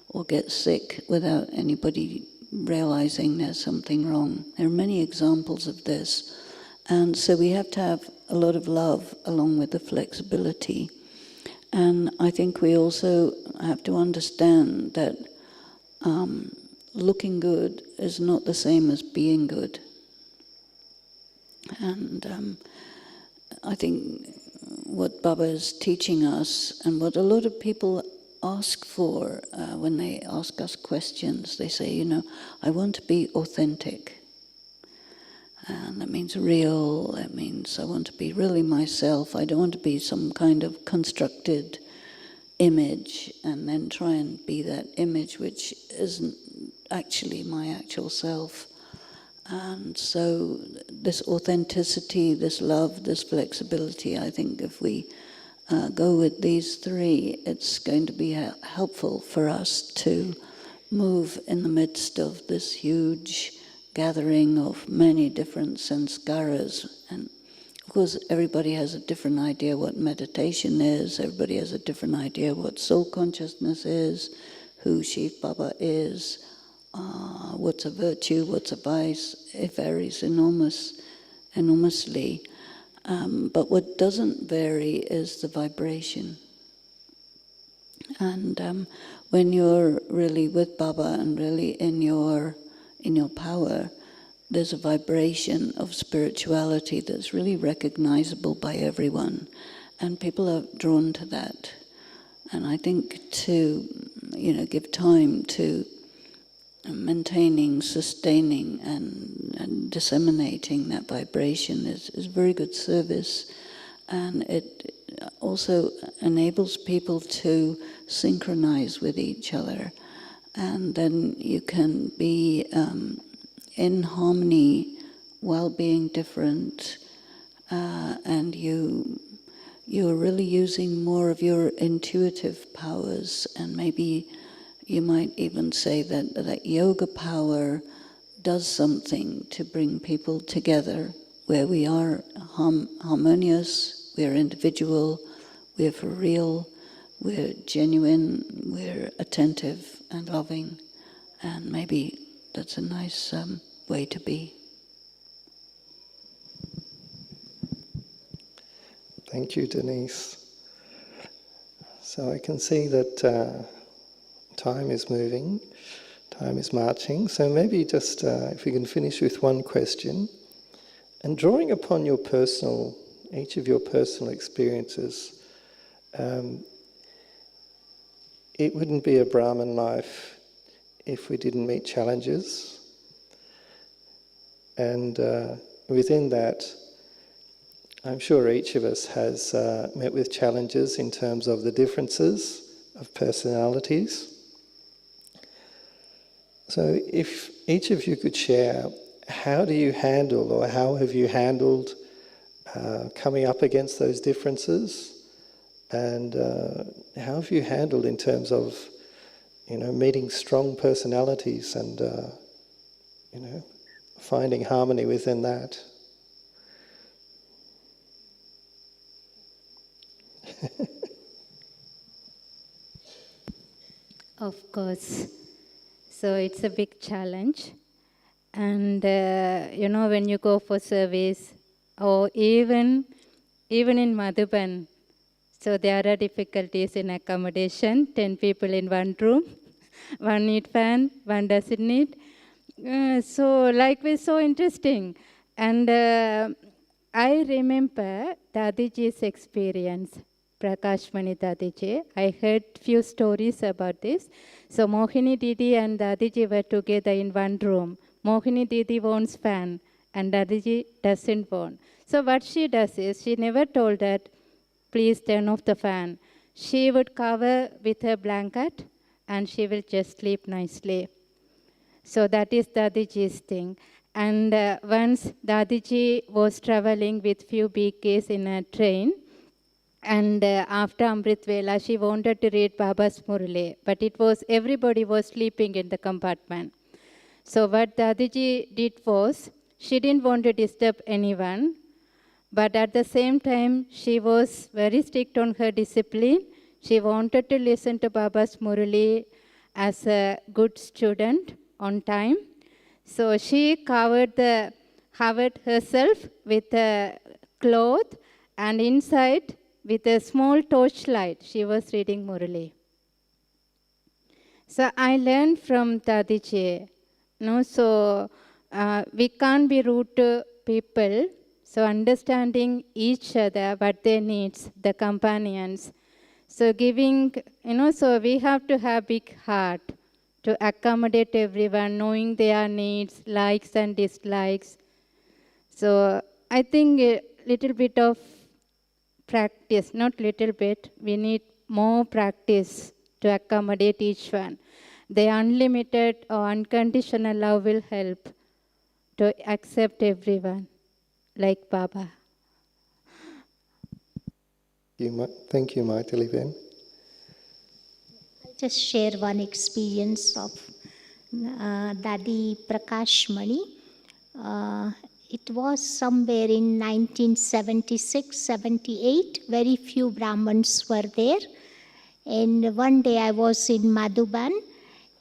or get sick without anybody realizing there's something wrong. There are many examples of this. And so we have to have a lot of love along with the flexibility. And I think we also have to understand that looking good is not the same as being good. And I think what Baba is teaching us, and what a lot of people ask for when they ask us questions, they say, I want to be authentic. And that means real, that means I want to be really myself. I don't want to be some kind of constructed image and then try and be that image which isn't actually my actual self. And so this authenticity, this love, this flexibility, I think if we go with these three, it's going to be helpful for us to move in the midst of this huge gathering of many different sanskaras. And of course, everybody has a different idea what meditation is, everybody has a different idea what soul consciousness is, who Shiv Baba is, what's a virtue, what's a vice. It varies enormously. But what doesn't vary is the vibration. And when you're really with Baba and really in your power, there's a vibration of spirituality that's really recognizable by everyone, and people are drawn to that. And I think to give time to maintaining, sustaining, and disseminating that vibration is very good service, and it also enables people to synchronize with each other. And then you can be in harmony while being different, and you're really using more of your intuitive powers, and maybe you might even say that yoga power does something to bring people together, where we are harmonious, we're individual, we're for real, we're genuine, we're attentive and loving, and maybe that's a nice way to be. Thank you, Denise. So I can see that time is moving, time is marching, so maybe just if we can finish with one question, and drawing upon each of your personal experiences. It wouldn't be a Brahman life if we didn't meet challenges. And within that, I'm sure each of us has met with challenges in terms of the differences of personalities. So if each of you could share, how do you handle, or how have you handled coming up against those differences? And how have you handled in terms of, meeting strong personalities and, finding harmony within that. Of course. So it's a big challenge. And, when you go for service, or even in Madhuban, so there are difficulties in accommodation, 10 people in one room, one need fan, one doesn't need. So likewise, so interesting. And I remember Dadiji's experience, Prakashmani Dadiji. I heard few stories about this. So Mohini Didi and Dadiji were together in one room. Mohini Didi wants fan and Dadiji doesn't want. So what she does is, she never told that, please turn off the fan. She would cover with her blanket and she will just sleep nicely. So that is Dadiji's thing. And once Dadiji was traveling with few BKs in a train, and after Amrit Vela, she wanted to read Baba's Murli, but everybody was sleeping in the compartment. So what Dadiji did was, she didn't want to disturb anyone, but at the same time, she was very strict on her discipline. She wanted to listen to Baba's Murli as a good student on time. So she covered herself with a cloth, and inside, with a small torchlight, she was reading Murli. So I learned from Dadiji, we can't be rude to people. So understanding each other, what they need, the companions. So so we have to have big heart to accommodate everyone, knowing their needs, likes and dislikes. So I think a little bit of practice, not little bit, we need more practice to accommodate each one. The unlimited or unconditional love will help to accept everyone, like Baba. Thank you, Maithili Ben. I'll just share one experience of Daddy Prakashmani. It was somewhere in 1976-78. Very few Brahmins were there. And one day I was in Madhuban.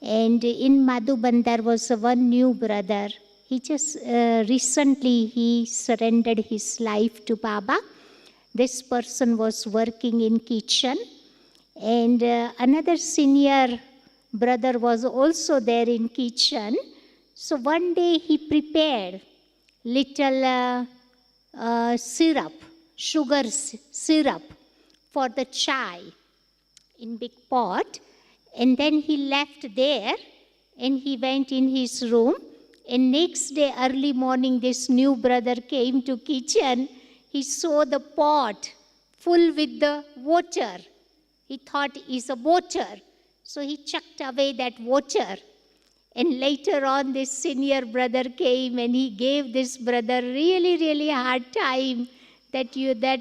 And in Madhuban there was one new brother. He just recently he surrendered his life to Baba. This person was working in kitchen. And another senior brother was also there in kitchen. So one day he prepared little syrup, sugar syrup for the chai in big pot. And then he left there and he went in his room. And next day early morning, this new brother came to kitchen. He saw the pot full with the water. He thought it's a water. So he chucked away that water. And later on, this senior brother came and he gave this brother really, really hard time that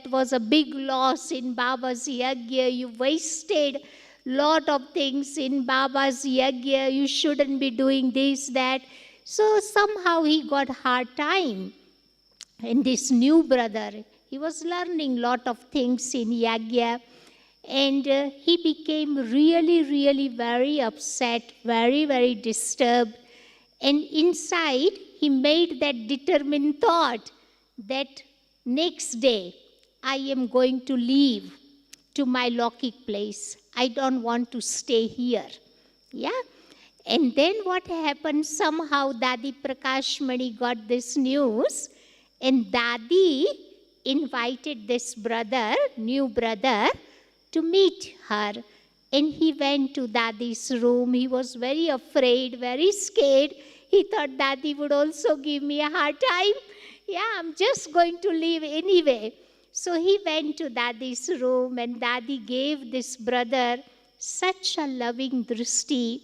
was a big loss in Baba's yagya. You wasted lot of things in Baba's yagya. You shouldn't be doing this, that. So somehow he got hard time. And this new brother, he was learning lot of things in yagya. And he became really, really very upset, very, very disturbed. And inside, he made that determined thought that next day, I am going to leave to my Lokik place. I don't want to stay here. Yeah. And then what happened? Somehow, Dadi Prakashmani got this news. And Dadi invited this brother, new brother, to meet her. And he went to Dadi's room. He was very afraid, very scared. He thought Dadi would also give me a hard time. Yeah, I'm just going to leave anyway. So he went to Dadi's room and Dadi gave this brother such a loving drishti.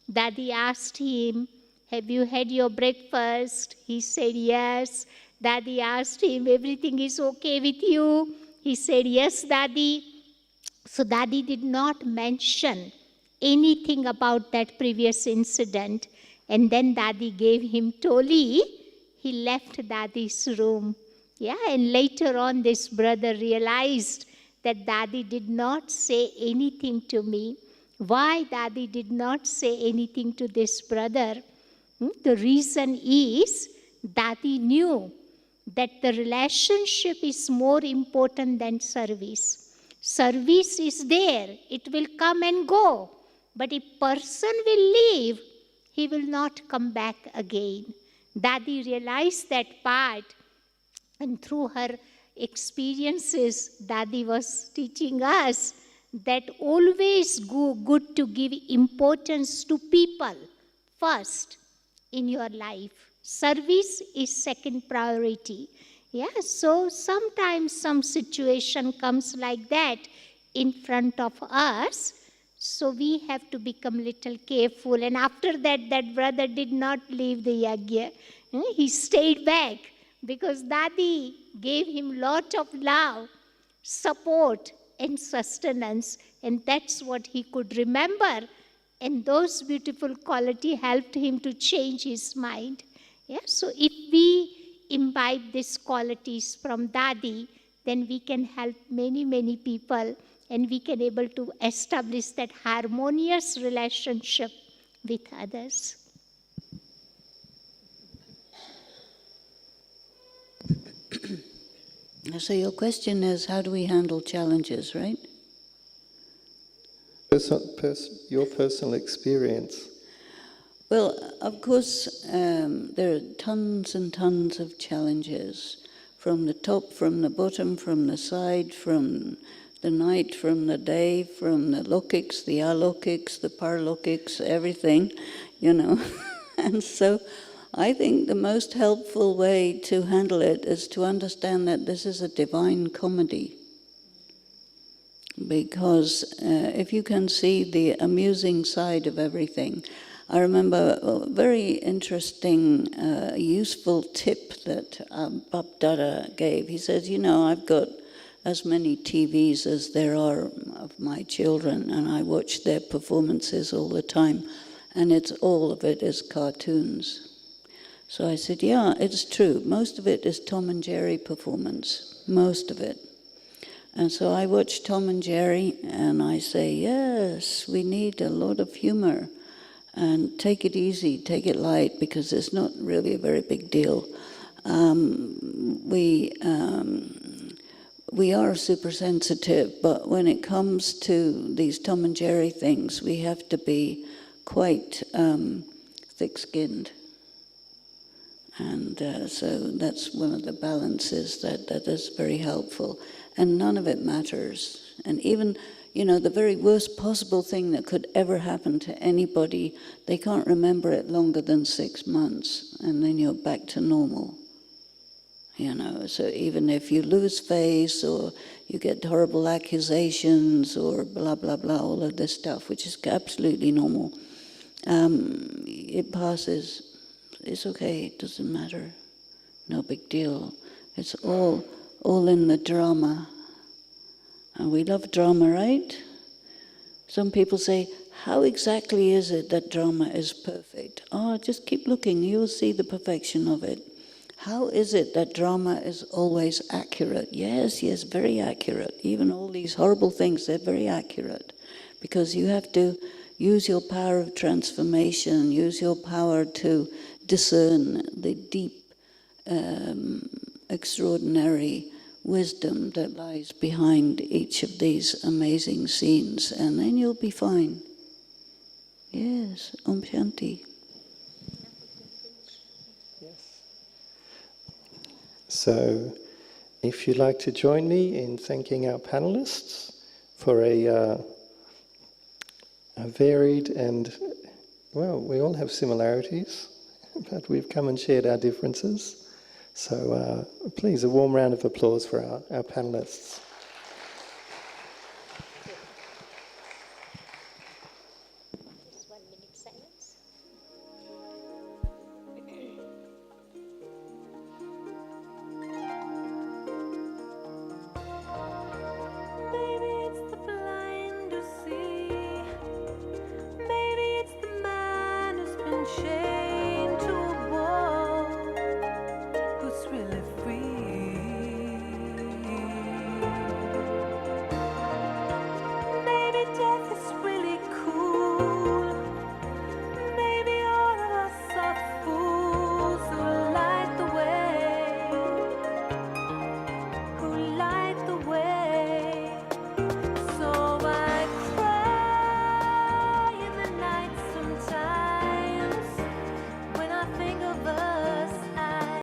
Dadi asked him, have you had your breakfast? He said, yes. Dadi asked him, everything is okay with you? He said, yes, Dadi. So Dadi did not mention anything about that previous incident. And then Dadi gave him toli he left Daddy's room. Yeah, and later on this brother realized that Daddy did not say anything to me. Why Daddy did not say anything to this brother? The reason is Daddy knew that the relationship is more important than service. Service is there, it will come and go. But if person will leave, he will not come back again. Daddy realized that part, and through her experiences, Daddy was teaching us that always good to give importance to people first in your life. Service is second priority. Yeah, so sometimes some situation comes like that in front of us. So we have to become little careful. And after that, that brother did not leave the yagya. He stayed back because Daddy gave him lot of love, support and sustenance. And that's what he could remember. And those beautiful qualities helped him to change his mind. Yeah? So if we imbibe these qualities from Daddy, then we can help many, many people, and we can able to establish that harmonious relationship with others. So your question is, how do we handle challenges, right? Your personal experience. Well, of course, there are tons and tons of challenges, from the top, from the bottom, from the side, from the night, from the day, from the lokics, the alokics, the parlokics, everything, you know. And so I think the most helpful way to handle it is to understand that this is a divine comedy. Because if you can see the amusing side of everything. I remember a very interesting, useful tip that Bab Dada gave. He says, you know, I've got as many TVs as there are of my children, and I watch their performances all the time, and all of it is cartoons. So I said, yeah, it's true. Most of it is Tom and Jerry performance, most of it. And so I watch Tom and Jerry, and I say, yes, we need a lot of humor. And take it easy, take it light, because it's not really a very big deal. We are super sensitive, but when it comes to these Tom and Jerry things, we have to be quite thick-skinned. And so that's one of the balances that is very helpful. And none of it matters. And even, you know, the very worst possible thing that could ever happen to anybody, they can't remember it longer than 6 months, and then you're back to normal. You know, so even if you lose face, or you get horrible accusations, or blah, blah, blah, all of this stuff, which is absolutely normal, it passes. It's okay, it doesn't matter. No big deal. It's all in the drama. And we love drama, right? Some people say, how exactly is it that drama is perfect? Oh, just keep looking, you'll see the perfection of it. How is it that drama is always accurate? Yes, very accurate. Even all these horrible things, they're very accurate. Because you have to use your power of transformation, use your power to discern the deep, extraordinary wisdom that lies behind each of these amazing scenes, and then you'll be fine. Yes, Om Shanti. Yes. So, if you'd like to join me in thanking our panelists for a varied and, well, we all have similarities, but we've come and shared our differences. So please, a warm round of applause for our panelists. Just 1 minute silence. Maybe it's the blind who see. Maybe it's the man who's been shaken.